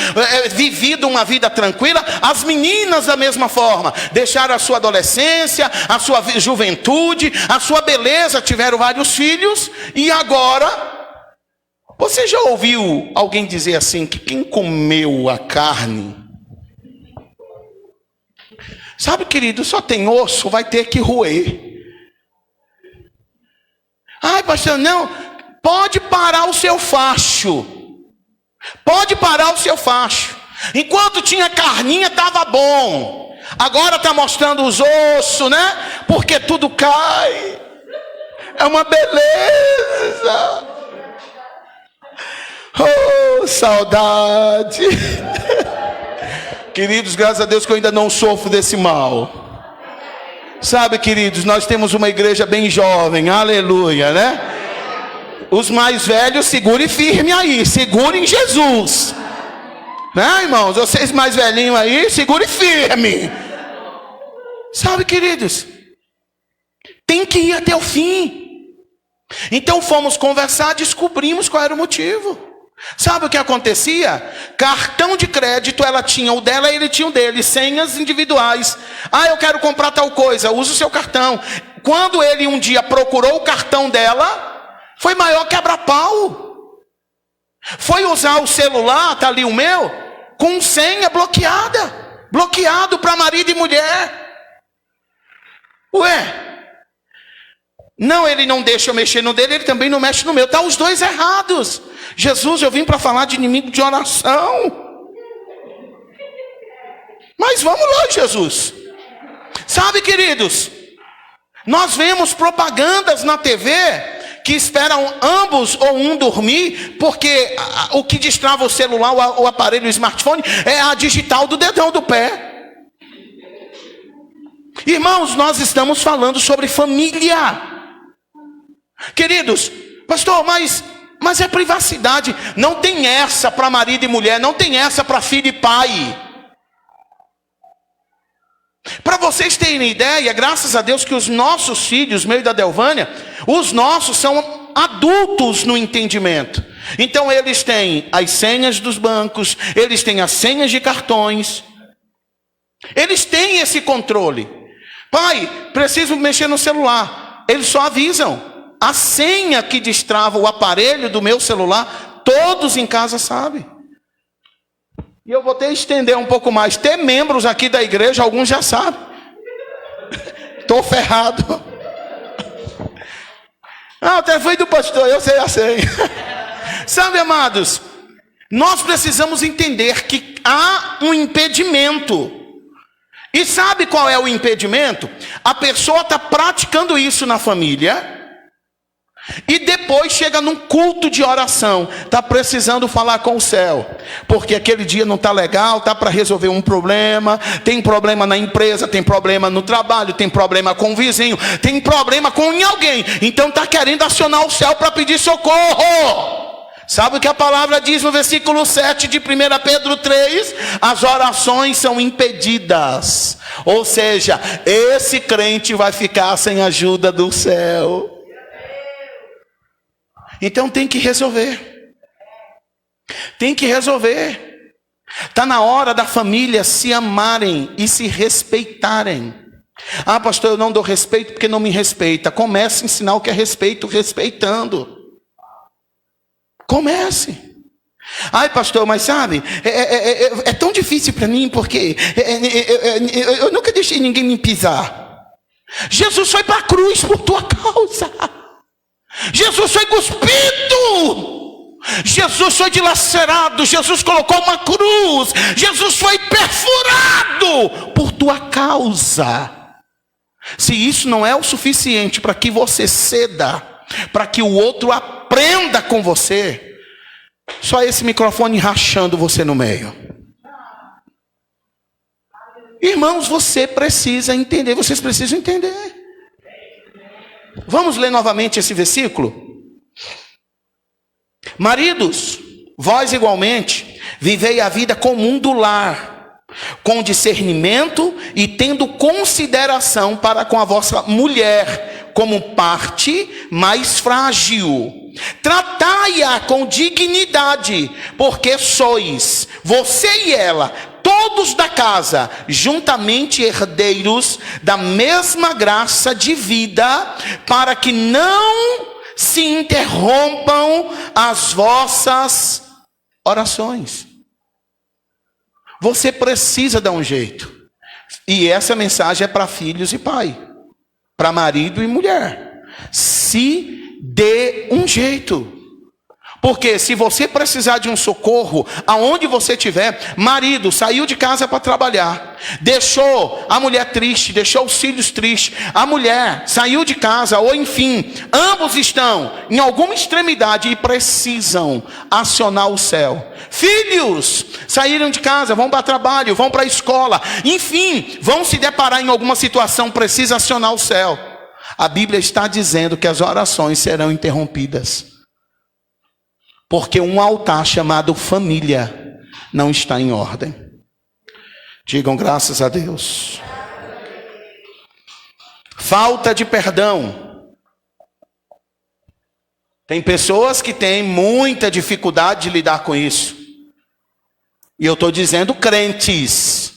vivido uma vida tranquila. As meninas da mesma forma, deixaram a sua adolescência, a sua juventude, a sua beleza, tiveram vários filhos. E agora, você já ouviu alguém dizer assim, que quem comeu a carne, sabe, querido, só tem osso, vai ter que roer. Ai, pastor, não, pode parar o seu facho. Pode parar o seu facho. Enquanto tinha carninha, estava bom. Agora está mostrando os ossos, né? Porque tudo cai. É uma beleza. Oh, saudade. Queridos, graças a Deus que eu ainda não sofro desse mal. Sabe, queridos, nós temos uma igreja bem jovem, aleluia, né? Os mais velhos, segurem firme aí, segurem Jesus. Né, irmãos? Vocês mais velhinhos aí, segurem firme. Sabe, queridos, tem que ir até o fim. Então fomos conversar, descobrimos qual era o motivo. Sabe o que acontecia? Cartão de crédito, ela tinha o dela e ele tinha o dele, senhas individuais. Ah, eu quero comprar tal coisa, usa o seu cartão. Quando ele um dia procurou o cartão dela, foi maior quebra-pau. Foi usar o celular, tá ali o meu, com senha bloqueada. Bloqueado para marido e mulher. Ué, não, ele não deixa eu mexer no dele, ele também não mexe no meu. Tá os dois errados. Jesus, eu vim para falar de inimigo de oração. Mas vamos lá, Jesus. Sabe, queridos, nós vemos propagandas na TV que esperam ambos ou um dormir, porque o que destrava o celular, o aparelho, o smartphone, é a digital do dedão do pé. Irmãos, nós estamos falando sobre família. Queridos, pastor, mas é privacidade. Não tem essa para marido e mulher, não tem essa para filho e pai. Para vocês terem ideia, graças a Deus que os nossos filhos, meu e da Delvânia, os nossos são adultos no entendimento. Então eles têm as senhas dos bancos, eles têm as senhas de cartões. Eles têm esse controle. Pai, preciso mexer no celular. Eles só avisam. A senha que destrava o aparelho do meu celular, todos em casa sabem. E eu vou ter que estender um pouco mais. Tem membros aqui da igreja, alguns já sabem. Estou ferrado. Ah, até foi do pastor, eu sei a senha. Sabe, amados, nós precisamos entender que há um impedimento. E sabe qual é o impedimento? A pessoa está praticando isso na família. E depois chega num culto de oração, está precisando falar com o céu, porque aquele dia não está legal, está para resolver um problema, tem problema na empresa, tem problema no trabalho, tem problema com o vizinho, tem problema com alguém, então está querendo acionar o céu para pedir socorro. Sabe o que a palavra diz no versículo 7 de 1 Pedro 3? As orações são impedidas, ou seja, esse crente vai ficar sem ajuda do céu. Então tem que resolver. Tem que resolver. Está na hora da família se amarem e se respeitarem. Ah, pastor, eu não dou respeito porque não me respeita. Comece a ensinar o que é respeito, respeitando. Comece. Ai, pastor, mas sabe, é tão difícil para mim porque eu nunca deixei ninguém me pisar. Jesus foi para a cruz por tua causa. Jesus foi cuspido, Jesus foi dilacerado, Jesus colocou uma cruz, Jesus foi perfurado por tua causa. Se isso não é o suficiente para que você ceda, para que o outro aprenda com você, só esse microfone rachando você no meio. Irmãos, você precisa entender, vocês precisam entender. Vamos ler novamente esse versículo? Maridos, vós igualmente, vivei a vida comum do lar, com discernimento e tendo consideração para com a vossa mulher, como parte mais frágil. Tratai-a com dignidade, porque sois, você e ela, todos da casa, juntamente herdeiros da mesma graça de vida, para que não se interrompam as vossas orações. Você precisa dar um jeito. E essa mensagem é para filhos e pai, para marido e mulher. Se dê um jeito. Porque se você precisar de um socorro, aonde você estiver, marido saiu de casa para trabalhar, deixou a mulher triste, deixou os filhos tristes, a mulher saiu de casa, ou enfim, ambos estão em alguma extremidade e precisam acionar o céu. Filhos saíram de casa, vão para trabalho, vão para a escola, enfim, vão se deparar em alguma situação, precisa acionar o céu. A Bíblia está dizendo que as orações serão interrompidas. Porque um altar chamado família não está em ordem. Digam graças a Deus. Falta de perdão. Tem pessoas que têm muita dificuldade de lidar com isso. E eu estou dizendo crentes.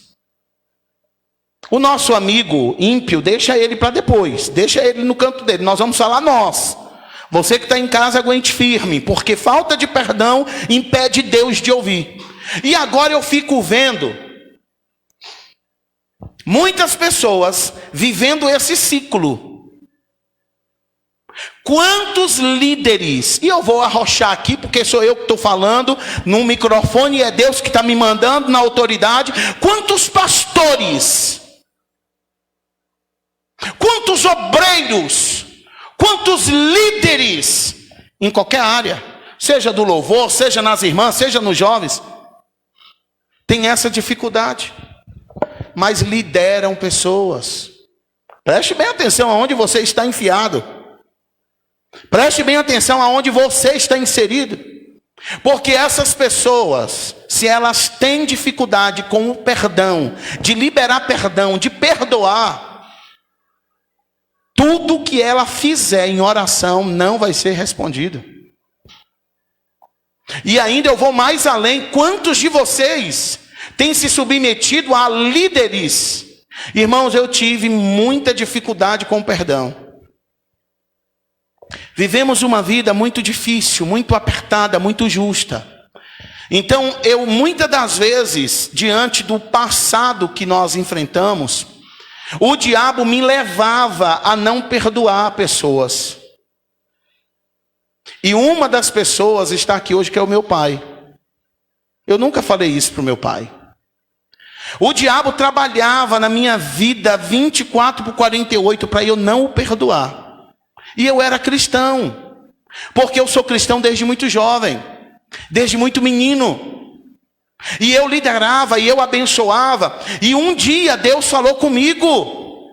O nosso amigo ímpio, deixa ele para depois. Deixa ele no canto dele. Nós vamos falar nós. Você que está em casa, aguente firme, porque falta de perdão impede Deus de ouvir. E agora eu fico vendo muitas pessoas vivendo esse ciclo. Quantos líderes, e eu vou arrochar aqui, porque sou eu que estou falando, no microfone, e é Deus que está me mandando na autoridade. Quantos pastores, quantos obreiros, quantos líderes, em qualquer área, seja do louvor, seja nas irmãs, seja nos jovens, tem essa dificuldade, mas lideram pessoas. Preste bem atenção aonde você está enfiado. Preste bem atenção aonde você está inserido. Porque essas pessoas, se elas têm dificuldade com o perdão, de liberar perdão, de perdoar, tudo que ela fizer em oração não vai ser respondido. E ainda eu vou mais além. Quantos de vocês têm se submetido a líderes? Irmãos, eu tive muita dificuldade com o perdão. Vivemos uma vida muito difícil, muito apertada, muito justa. Então, eu muitas das vezes, diante do passado que nós enfrentamos, o diabo me levava a não perdoar pessoas. E uma das pessoas está aqui hoje, que é o meu pai. Eu nunca falei isso para o meu pai. O diabo trabalhava na minha vida 24/48 para eu não o perdoar. E eu era cristão. Porque eu sou cristão desde muito jovem, desde muito menino. E eu liderava, e eu abençoava. E um dia Deus falou comigo: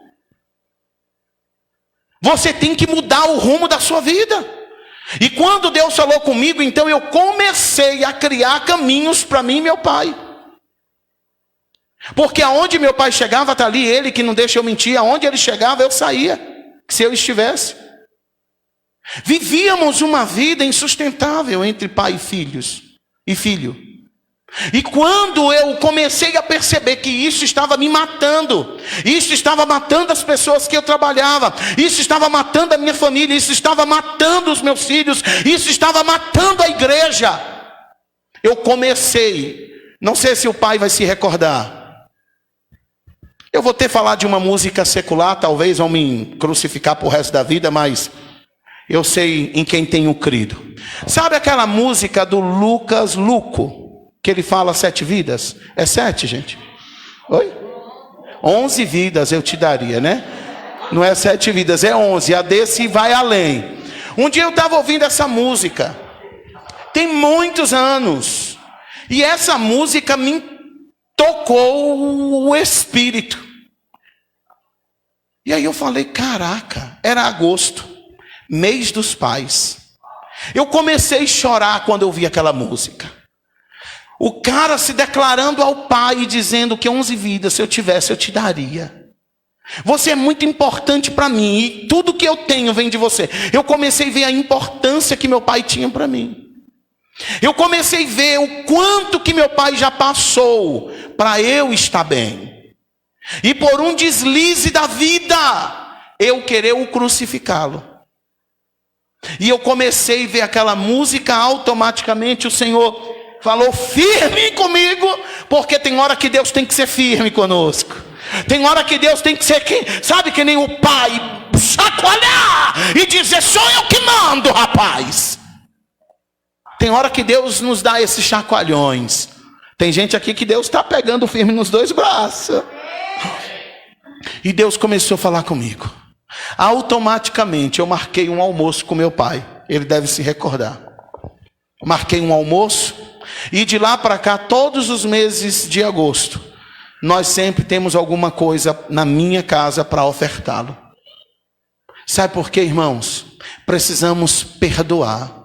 você tem que mudar o rumo da sua vida. E quando Deus falou comigo, então eu comecei a criar caminhos para mim e meu pai. Porque aonde meu pai chegava, está ali ele que não deixa eu mentir. Aonde ele chegava, eu saía, se eu estivesse. Vivíamos uma vida insustentável entre pai e filho. E quando eu comecei a perceber que isso estava me matando, isso estava matando as pessoas que eu trabalhava, isso estava matando a minha família, isso estava matando os meus filhos, isso estava matando a igreja, eu comecei, não sei se o pai vai se recordar, eu vou ter que falar de uma música secular, talvez vão me crucificar por resto da vida, mas eu sei em quem tenho crido. Sabe aquela música do Lucas Luco, que ele fala 7 vidas? É 7, gente? Oi? 11 vidas eu te daria, né? Não é 7 vidas, é 11. A desse vai além. Um dia eu estava ouvindo essa música. Tem muitos anos. E essa música me tocou o espírito. E aí eu falei, caraca, era agosto, mês dos pais. Eu comecei a chorar quando eu vi aquela música. O cara se declarando ao pai e dizendo que 11 vidas, se eu tivesse, eu te daria. Você é muito importante para mim e tudo que eu tenho vem de você. Eu comecei a ver a importância que meu pai tinha para mim. Eu comecei a ver o quanto que meu pai já passou para eu estar bem. E por um deslize da vida, eu querer o crucificá-lo. E eu comecei a ver aquela música, automaticamente o Senhor falou firme comigo, porque tem hora que Deus tem que ser firme conosco. Tem hora que Deus tem que ser, sabe, que nem o pai, chacoalhar e dizer, sou eu que mando, rapaz. Tem hora que Deus nos dá esses chacoalhões. Tem gente aqui que Deus está pegando firme nos 2 braços. E Deus começou a falar comigo. Automaticamente eu marquei um almoço com meu pai. Ele deve se recordar. Marquei um almoço. E de lá para cá, todos os meses de agosto, nós sempre temos alguma coisa na minha casa para ofertá-lo. Sabe por quê, irmãos? Precisamos perdoar.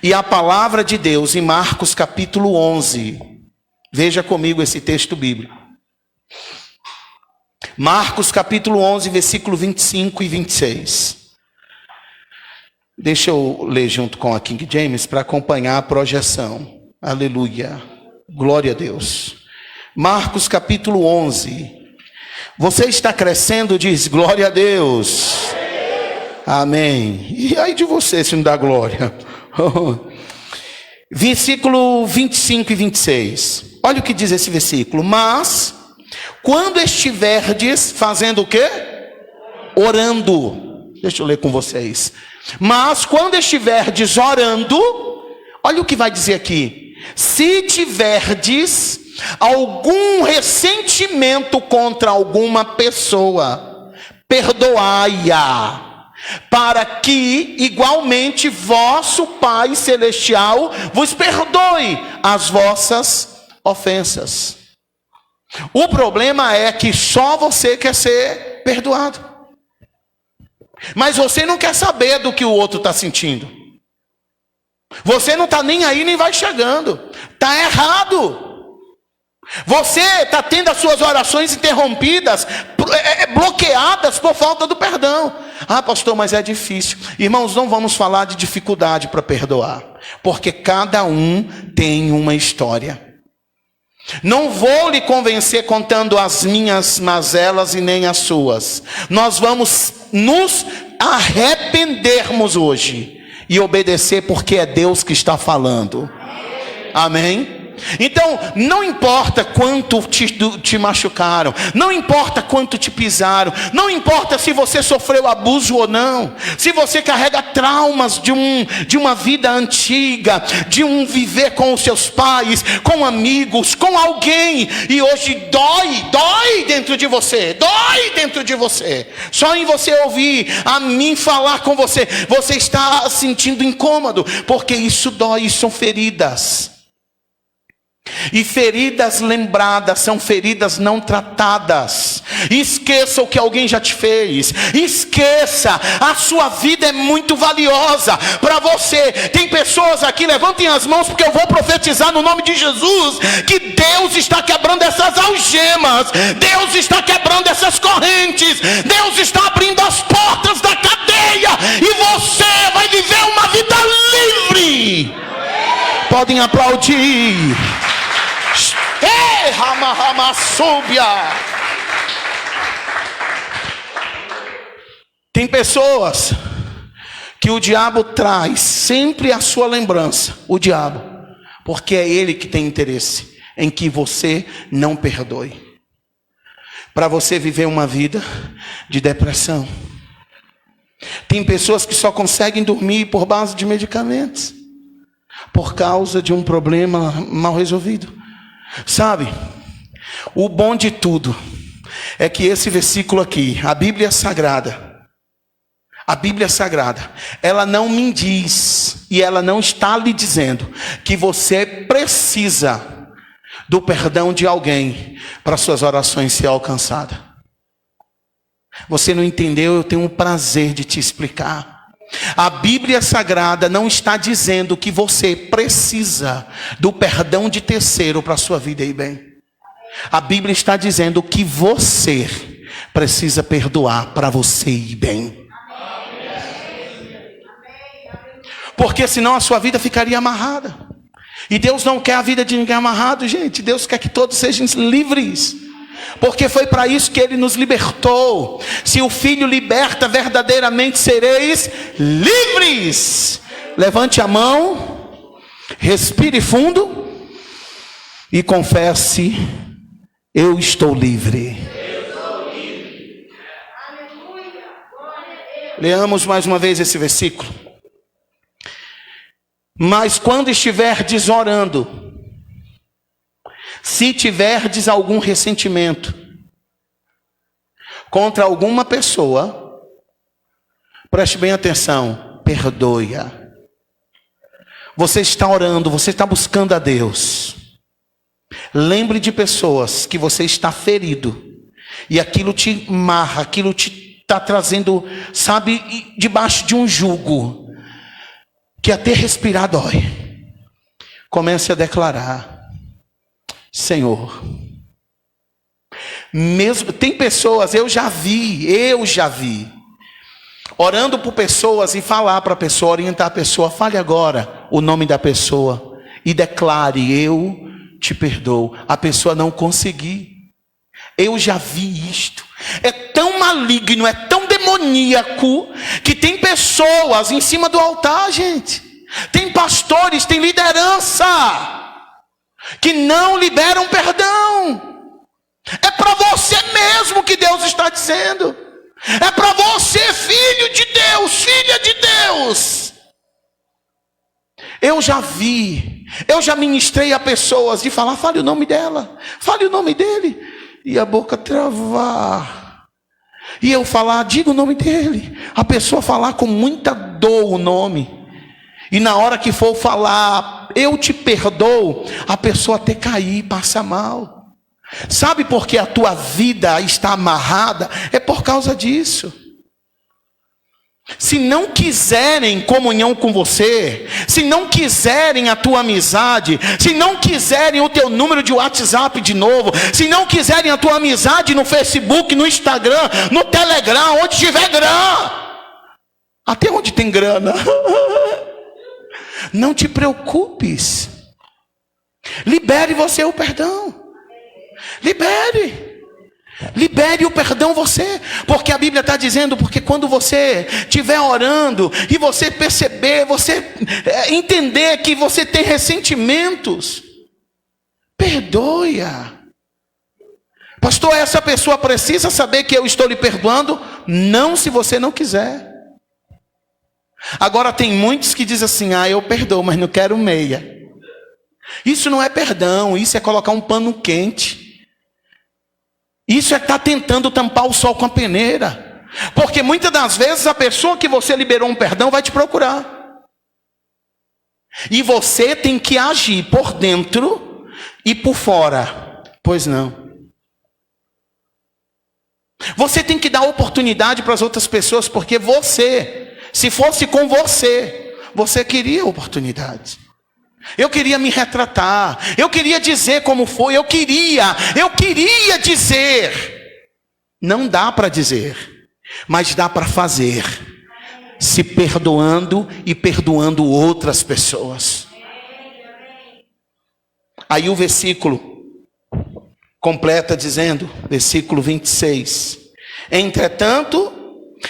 E a palavra de Deus em Marcos capítulo 11, veja comigo esse texto bíblico. Marcos capítulo 11, versículo 25 e 26. Deixa eu ler junto com a King James para acompanhar a projeção. Aleluia. Glória a Deus. Marcos capítulo 11. Você está crescendo, diz glória a Deus. Amém. E aí de você se não dá glória? Versículo 25 e 26. Olha o que diz esse versículo. Mas, quando estiverdes fazendo o quê? Orando. Deixa eu ler com vocês. Mas, quando estiverdes orando, olha o que vai dizer aqui. Se tiverdes algum ressentimento contra alguma pessoa, perdoai-a, para que igualmente vosso Pai Celestial vos perdoe as vossas ofensas. O problema é que só você quer ser perdoado, mas você não quer saber do que o outro está sentindo. Você não está nem aí, nem vai chegando. Está errado. Você está tendo as suas orações interrompidas, bloqueadas por falta do perdão. Ah, pastor, mas é difícil. Irmãos, não vamos falar de dificuldade para perdoar, porque cada um tem uma história. Não vou lhe convencer contando as minhas mazelas e nem as suas. Nós vamos nos arrependermos hoje e obedecer, porque é Deus que está falando. Amém? Então, não importa quanto te machucaram, não importa quanto te pisaram, não importa se você sofreu abuso ou não, se você carrega traumas de uma vida antiga, de um viver com os seus pais, com amigos, com alguém, e hoje dói dentro de você, só em você ouvir a mim falar com você, você está sentindo incômodo, porque isso dói, isso são feridas. E feridas lembradas são feridas não tratadas. Esqueça o que alguém já te fez. Esqueça, a sua vida é muito valiosa para você. Tem pessoas aqui, levantem as mãos, porque eu vou profetizar no nome de Jesus que Deus está quebrando essas algemas, Deus está quebrando essas correntes, Deus está abrindo as portas da cadeia, e você vai viver uma vida livre. Podem aplaudir. Ei, rama súbia. Tem pessoas que o diabo traz sempre à sua lembrança, o diabo, porque é ele que tem interesse em que você não perdoe, para você viver uma vida de depressão. Tem pessoas que só conseguem dormir por base de medicamentos, por causa de um problema mal resolvido. Sabe, o bom de tudo é que esse versículo aqui, a Bíblia Sagrada, ela não me diz, e ela não está lhe dizendo que você precisa do perdão de alguém para suas orações ser alcançadas. Você não entendeu? Eu tenho o prazer de te explicar. A Bíblia Sagrada não está dizendo que você precisa do perdão de terceiro para a sua vida ir bem. A Bíblia está dizendo que você precisa perdoar para você ir bem. Porque senão a sua vida ficaria amarrada. E Deus não quer a vida de ninguém amarrado, gente. Deus quer que todos sejam livres. Porque foi para isso que Ele nos libertou. Se o Filho liberta, verdadeiramente sereis livres. Levante a mão, respire fundo e confesse: eu estou livre. Leamos mais uma vez esse versículo. Mas quando estiverdes orando, se tiverdes algum ressentimento contra alguma pessoa, preste bem atenção, perdoe-a. Você está orando, você está buscando a Deus. Lembre de pessoas que você está ferido, e aquilo te marra, aquilo te está trazendo, sabe, debaixo de um jugo, que até respirar dói. Comece a declarar: Senhor, mesmo tem pessoas, eu já vi, orando por pessoas e falar para a pessoa, orientar a pessoa, fale agora o nome da pessoa e declare: eu te perdoo. A pessoa não conseguir. Eu já vi isto. É tão maligno, é tão demoníaco, que tem pessoas em cima do altar, gente. Tem pastores, tem liderança que não liberam perdão. É para você mesmo que Deus está dizendo. É para você, filho de Deus, filha de Deus. Eu já vi, eu já ministrei a pessoas de falar: fale o nome dela, fale o nome dele, e a boca travar, e eu falar: diga o nome dele, a pessoa falar com muita dor o nome, e na hora que for falar: eu te perdoo, a pessoa até cair, passa mal. Sabe por que a tua vida está amarrada? É por causa disso. Se não quiserem comunhão com você, se não quiserem a tua amizade, se não quiserem o teu número de WhatsApp de novo, se não quiserem a tua amizade no Facebook, no Instagram, no Telegram, onde tiver grana, até onde tem grana, não te preocupes. Libere você o perdão. Libere o perdão você, porque a Bíblia está dizendo, porque quando você estiver orando e você perceber, você entender que você tem ressentimentos, Perdoe-a. Pastor, essa pessoa precisa saber que eu estou lhe perdoando? Não, se você não quiser. Agora tem muitos que dizem assim, eu perdoo, mas não quero meia. Isso não é perdão, isso é colocar um pano quente. Isso é estar tentando tampar o sol com a peneira. Porque muitas das vezes a pessoa que você liberou um perdão vai te procurar. E você tem que agir por dentro e por fora. Pois não. Você tem que dar oportunidade para as outras pessoas, porque você, se fosse com você, você queria oportunidade. Eu queria me retratar, eu queria dizer como foi, eu queria dizer. Não dá para dizer, mas dá para fazer, se perdoando e perdoando outras pessoas. Aí o versículo completa dizendo, versículo 26. Entretanto,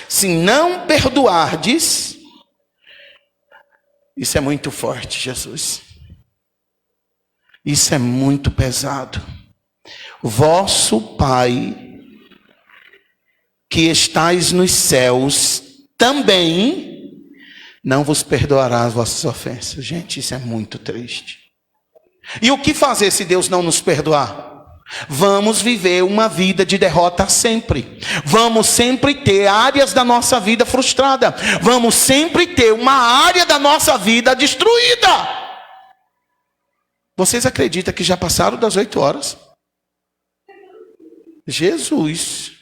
se não perdoardes, isso é muito forte, Jesus. Isso é muito pesado. Vosso Pai, que estais nos céus, também não vos perdoará as vossas ofensas. Gente, isso é muito triste. E o que fazer se Deus não nos perdoar? Vamos viver uma vida de derrota sempre. Vamos sempre ter áreas da nossa vida frustrada. Vamos sempre ter uma área da nossa vida destruída. Vocês acreditam que já passaram das 8 horas? Jesus.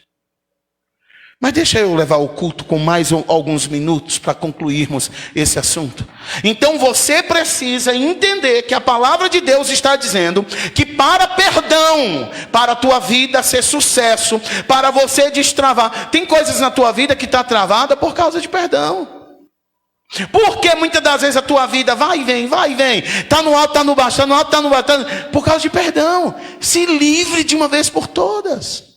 Mas deixa eu levar o culto com mais alguns minutos para concluirmos esse assunto. Então você precisa entender que a palavra de Deus está dizendo que para perdão, para a tua vida ser sucesso, para você destravar, tem coisas na tua vida que está travada por causa de perdão. Porque muitas das vezes a tua vida vai e vem, está no alto, está no baixo, está no alto, está no baixo, por causa de perdão. Se livre de uma vez por todas.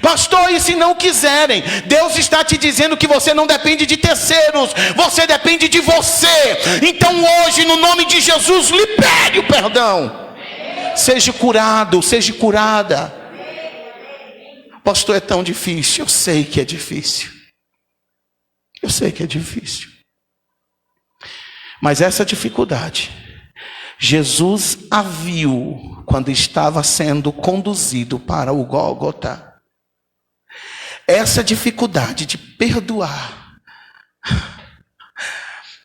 Pastor, e se não quiserem? Deus está te dizendo que você não depende de terceiros, você depende de você. Então hoje, no nome de Jesus, libere o perdão. Seja curado, seja curada. Pastor, é tão difícil. Eu sei que é difícil. Eu sei que é difícil. Mas essa dificuldade, Jesus a viu quando estava sendo conduzido para o Gólgota. Essa dificuldade de perdoar,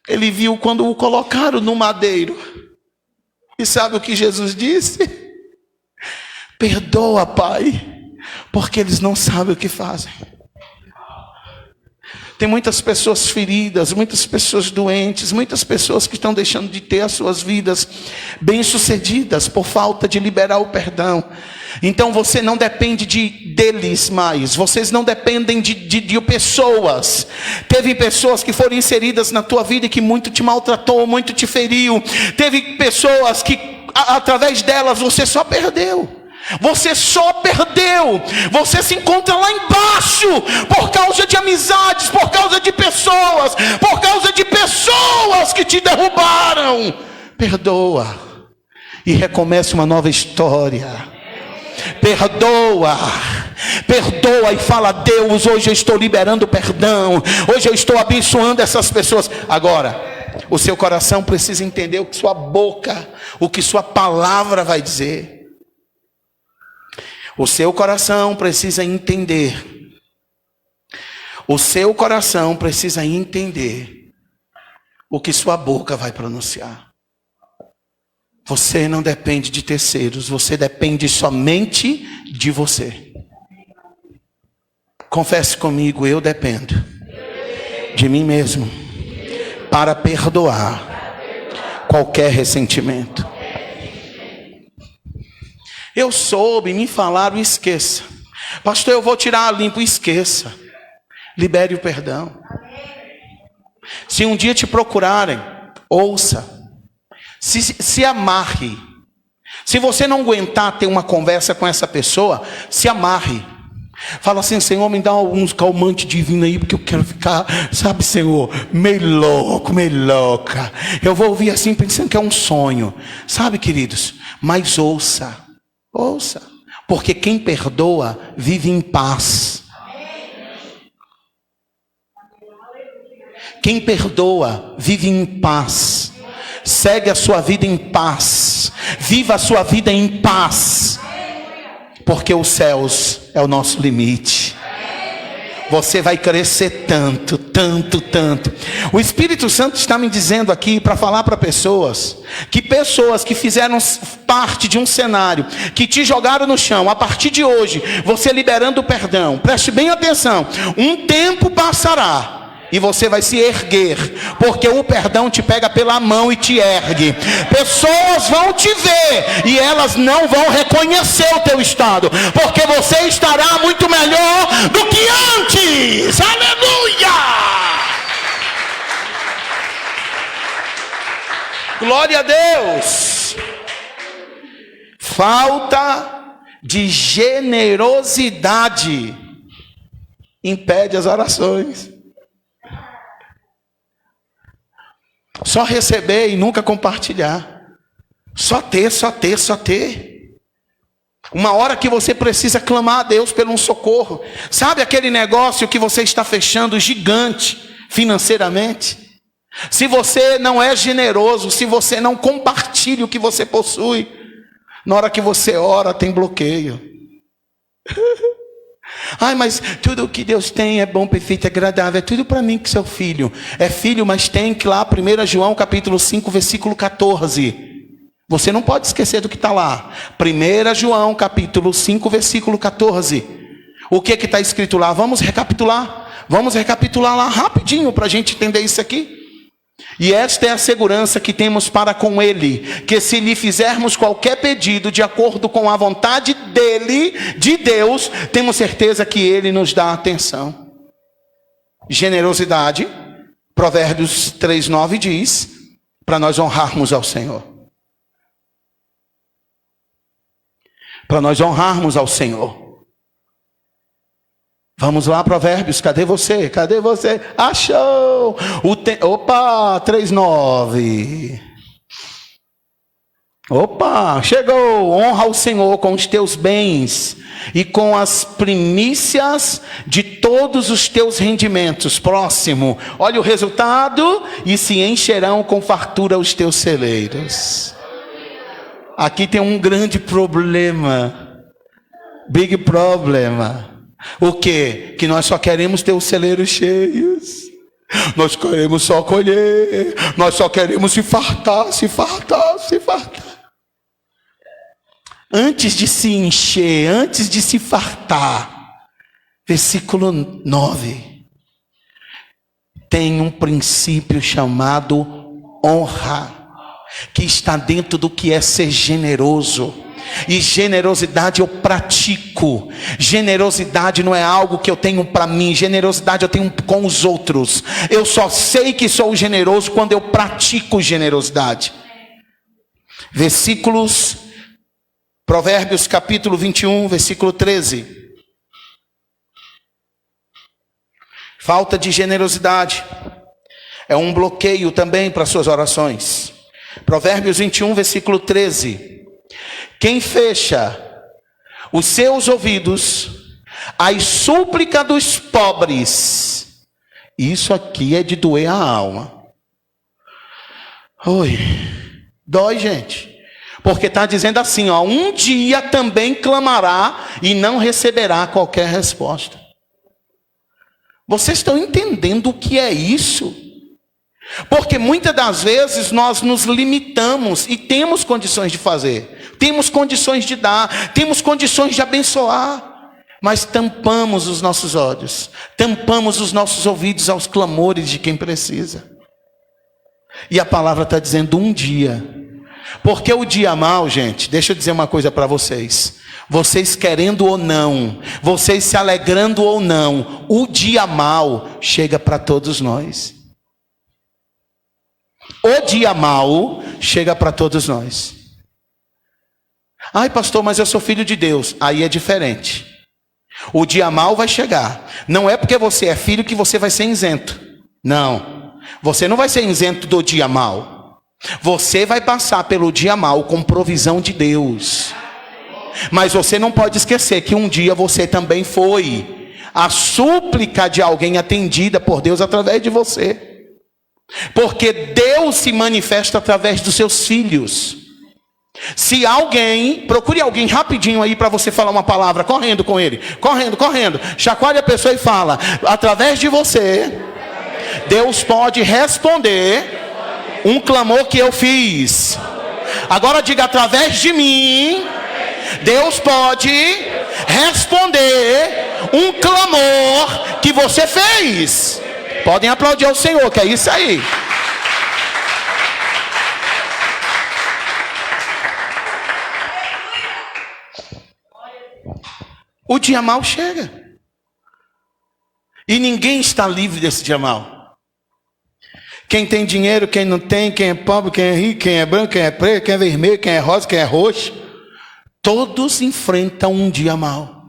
ele viu quando o colocaram no madeiro. E sabe o que Jesus disse? Perdoa, Pai, porque eles não sabem o que fazem. Tem muitas pessoas feridas, muitas pessoas doentes, muitas pessoas que estão deixando de ter as suas vidas bem-sucedidas por falta de liberar o perdão. Então você não depende deles mais, vocês não dependem de pessoas. Teve pessoas que foram inseridas na tua vida e que muito te maltratou, muito te feriu. Teve pessoas que através delas você só perdeu. Você só perdeu. Você se encontra lá embaixo por causa de amizades, por causa de pessoas, que te derrubaram. Perdoa e recomece uma nova história. Perdoa e fala: Deus, hoje eu estou liberando perdão, hoje eu estou abençoando essas pessoas. Agora, o seu coração precisa entender o que sua boca, o que sua palavra vai dizer. O seu coração precisa entender. O seu coração precisa entender o que sua boca vai pronunciar. Você não depende de terceiros, você depende somente de você. Confesse comigo, eu dependo de mim mesmo para perdoar qualquer ressentimento. Eu soube, me falaram, esqueça. Pastor, eu vou tirar a limpo, esqueça. Libere o perdão. Se um dia te procurarem, ouça. Se amarre. Se você não aguentar ter uma conversa com essa pessoa, se amarre. Fala assim: Senhor, me dá uns calmantes divinos aí, porque eu quero ficar, sabe, Senhor, meio louco, meio louca. Eu vou ouvir assim pensando que é um sonho, sabe, queridos? Mas ouça, porque quem perdoa vive em paz. Quem perdoa vive em paz. Segue a sua vida em paz. Viva a sua vida em paz. Porque os céus é o nosso limite. Você vai crescer tanto, tanto, tanto. O Espírito Santo está me dizendo aqui para falar para pessoas que fizeram parte de um cenário, que te jogaram no chão. A partir de hoje, você liberando o perdão, preste bem atenção. Um tempo passará e você vai se erguer, porque o perdão te pega pela mão e te ergue. Pessoas vão te ver e elas não vão reconhecer o teu estado, porque você estará muito melhor do que antes. Aleluia! Glória a Deus. Falta de generosidade impede as orações. Só receber e nunca compartilhar. Só ter. Uma hora que você precisa clamar a Deus pelo um socorro. Sabe aquele negócio que você está fechando gigante financeiramente? Se você não é generoso, se você não compartilha o que você possui, na hora que você ora tem bloqueio. Ai, mas tudo o que Deus tem é bom, perfeito, agradável. É tudo para mim que sou filho. É filho, mas tem que lá 1 João capítulo 5, versículo 14. Você não pode esquecer do que está lá. 1 João capítulo 5, versículo 14. O que está escrito lá? Vamos recapitular. Vamos recapitular lá rapidinho para a gente entender isso aqui. E esta é a segurança que temos para com Ele, que se lhe fizermos qualquer pedido de acordo com a vontade dEle, de Deus, temos certeza que Ele nos dá atenção. Generosidade, Provérbios 3:9 diz, para nós honrarmos ao Senhor. Para nós honrarmos ao Senhor. Vamos lá, Provérbios, cadê você? Cadê você? Achou! Opa, 3:9. Opa, chegou! Honra o Senhor com os teus bens e com as primícias de todos os teus rendimentos. Próximo, olha o resultado: e se encherão com fartura os teus celeiros. Aqui tem um grande problema. Big problema. O quê? Que nós só queremos ter os celeiros cheios. Nós queremos só colher. Nós só queremos se fartar. Antes de se encher, antes de se fartar, versículo 9, tem um princípio chamado honra, que está dentro do que é ser generoso. E generosidade eu pratico. Generosidade não é algo que eu tenho para mim. Generosidade eu tenho com os outros. Eu só sei que sou generoso quando eu pratico generosidade. Versículos, Provérbios capítulo 21, versículo 13. Falta de generosidade é um bloqueio também para suas orações. Provérbios 21, versículo 13. Quem fecha os seus ouvidos às súplicas dos pobres, isso aqui é de doer a alma. Oi, dói, gente. Porque está dizendo assim, ó, um dia também clamará e não receberá qualquer resposta. Vocês estão entendendo o que é isso? Porque muitas das vezes nós nos limitamos e temos condições de fazer. Temos condições de dar, temos condições de abençoar, mas tampamos os nossos olhos, tampamos os nossos ouvidos aos clamores de quem precisa. E a palavra está dizendo um dia, porque o dia mau, gente, deixa eu dizer uma coisa para vocês. Vocês querendo ou não, vocês se alegrando ou não, o dia mau chega para todos nós. O dia mau chega para todos nós. Ai, pastor, mas eu sou filho de Deus. Aí é diferente. O dia mau vai chegar. Não é porque você é filho que você vai ser isento. Não. Você não vai ser isento do dia mau. Você vai passar pelo dia mau com provisão de Deus. Mas você não pode esquecer que um dia você também foi a súplica de alguém atendida por Deus através de você. Porque Deus se manifesta através dos seus filhos. Se alguém, procure alguém rapidinho aí para você falar uma palavra, correndo com ele, correndo, chacoalhe a pessoa e fala: através de você, Deus pode responder um clamor que eu fiz. Agora diga: através de mim, Deus pode responder um clamor que você fez. Podem aplaudir ao Senhor, que é isso aí. O dia mau chega. E ninguém está livre desse dia mau. Quem tem dinheiro, quem não tem, quem é pobre, quem é rico, quem é branco, quem é preto, quem é vermelho, quem é rosa, quem é roxo. Todos enfrentam um dia mau.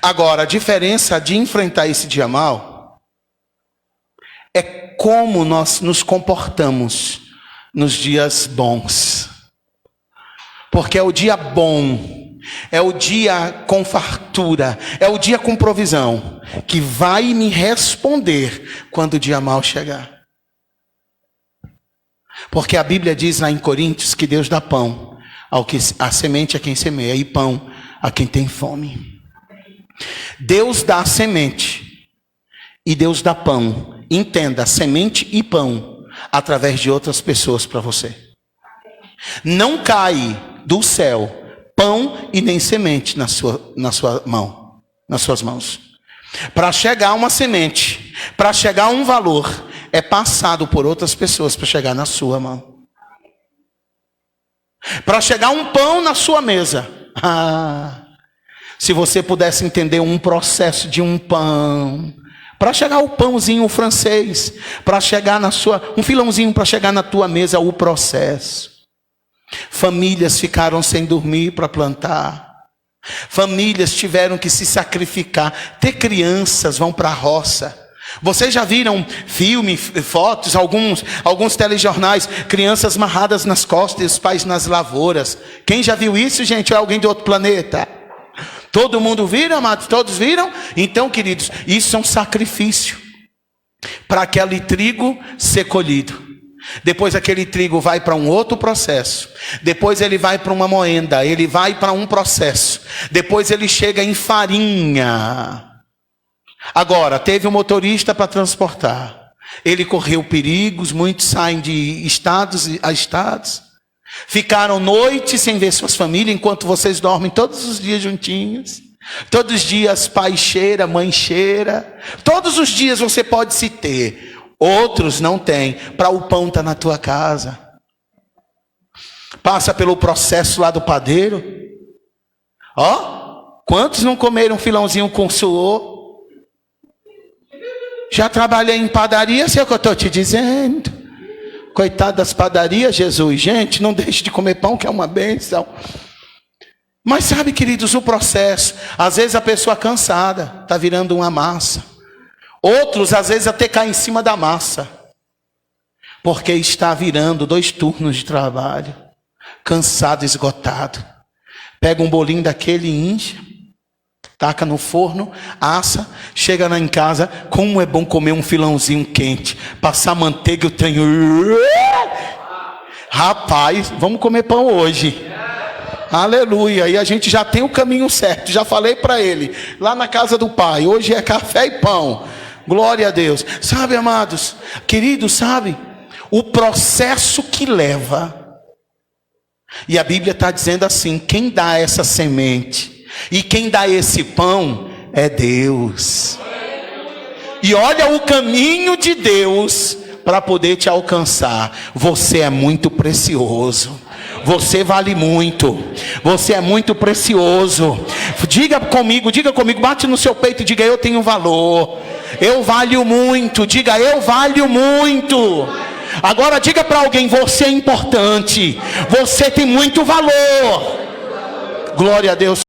Agora, a diferença de enfrentar esse dia mau é como nós nos comportamos nos dias bons. Porque é o dia bom, é o dia com fartura, é o dia com provisão, que vai me responder quando o dia mau chegar. Porque a Bíblia diz lá em Coríntios que Deus dá pão a semente a quem semeia e pão a quem tem fome. Deus dá semente e Deus dá pão. Entenda, semente e pão através de outras pessoas para você. Não cai do céu pão e nem semente na sua mão, nas suas mãos. Para chegar uma semente, para chegar um valor, é passado por outras pessoas para chegar na sua mão. Para chegar um pão na sua mesa. Se você pudesse entender um processo de um pão, para chegar o pãozinho francês, para chegar um filãozinho para chegar na tua mesa, o processo. Famílias ficaram sem dormir para plantar. Famílias tiveram que se sacrificar. Ter crianças vão para a roça. Vocês já viram filmes, fotos, alguns telejornais, crianças amarradas nas costas e os pais nas lavouras. Quem já viu isso, gente? Ou é alguém de outro planeta? Todo mundo viram, amados? Todos viram? Então, queridos, isso é um sacrifício para aquele trigo ser colhido. Depois aquele trigo vai para um outro processo. Depois ele vai para uma moenda. Ele vai para um processo. Depois ele chega em farinha. Agora, teve um motorista para transportar. Ele correu perigos. Muitos saem de estados a estados. Ficaram noites sem ver suas famílias, enquanto vocês dormem todos os dias juntinhos. Todos os dias pai cheira, mãe cheira. Todos os dias você pode se ter. Outros não têm. Para o pão estar na tua casa. Passa pelo processo lá do padeiro. Quantos não comeram um filãozinho com suor? Já trabalhei em padaria, sei o que eu estou te dizendo. Coitado das padarias, Jesus. Gente, não deixe de comer pão, que é uma bênção. Mas sabe, queridos, o processo. Às vezes a pessoa cansada, está virando uma massa. Outros, às vezes, até caem em cima da massa. Porque está virando 2 turnos de trabalho. Cansado, esgotado. Pega um bolinho daquele e incha. Taca no forno, assa, chega lá em casa. Como é bom comer um filãozinho quente. Passar manteiga, eu tenho... Rapaz, vamos comer pão hoje. Aleluia. E a gente já tem o caminho certo. Já falei para ele. Lá na casa do pai. Hoje é café e pão. Glória a Deus. Sabe, amados, queridos, sabe? O processo que leva. E a Bíblia está dizendo assim: quem dá essa semente e quem dá esse pão é Deus. E olha o caminho de Deus para poder te alcançar. Você é muito precioso. Você vale muito. Você é muito precioso. Diga comigo, bate no seu peito e diga: eu tenho valor. Eu valho muito. Diga: eu valho muito. Agora diga para alguém: você é importante. Você tem muito valor. Glória a Deus.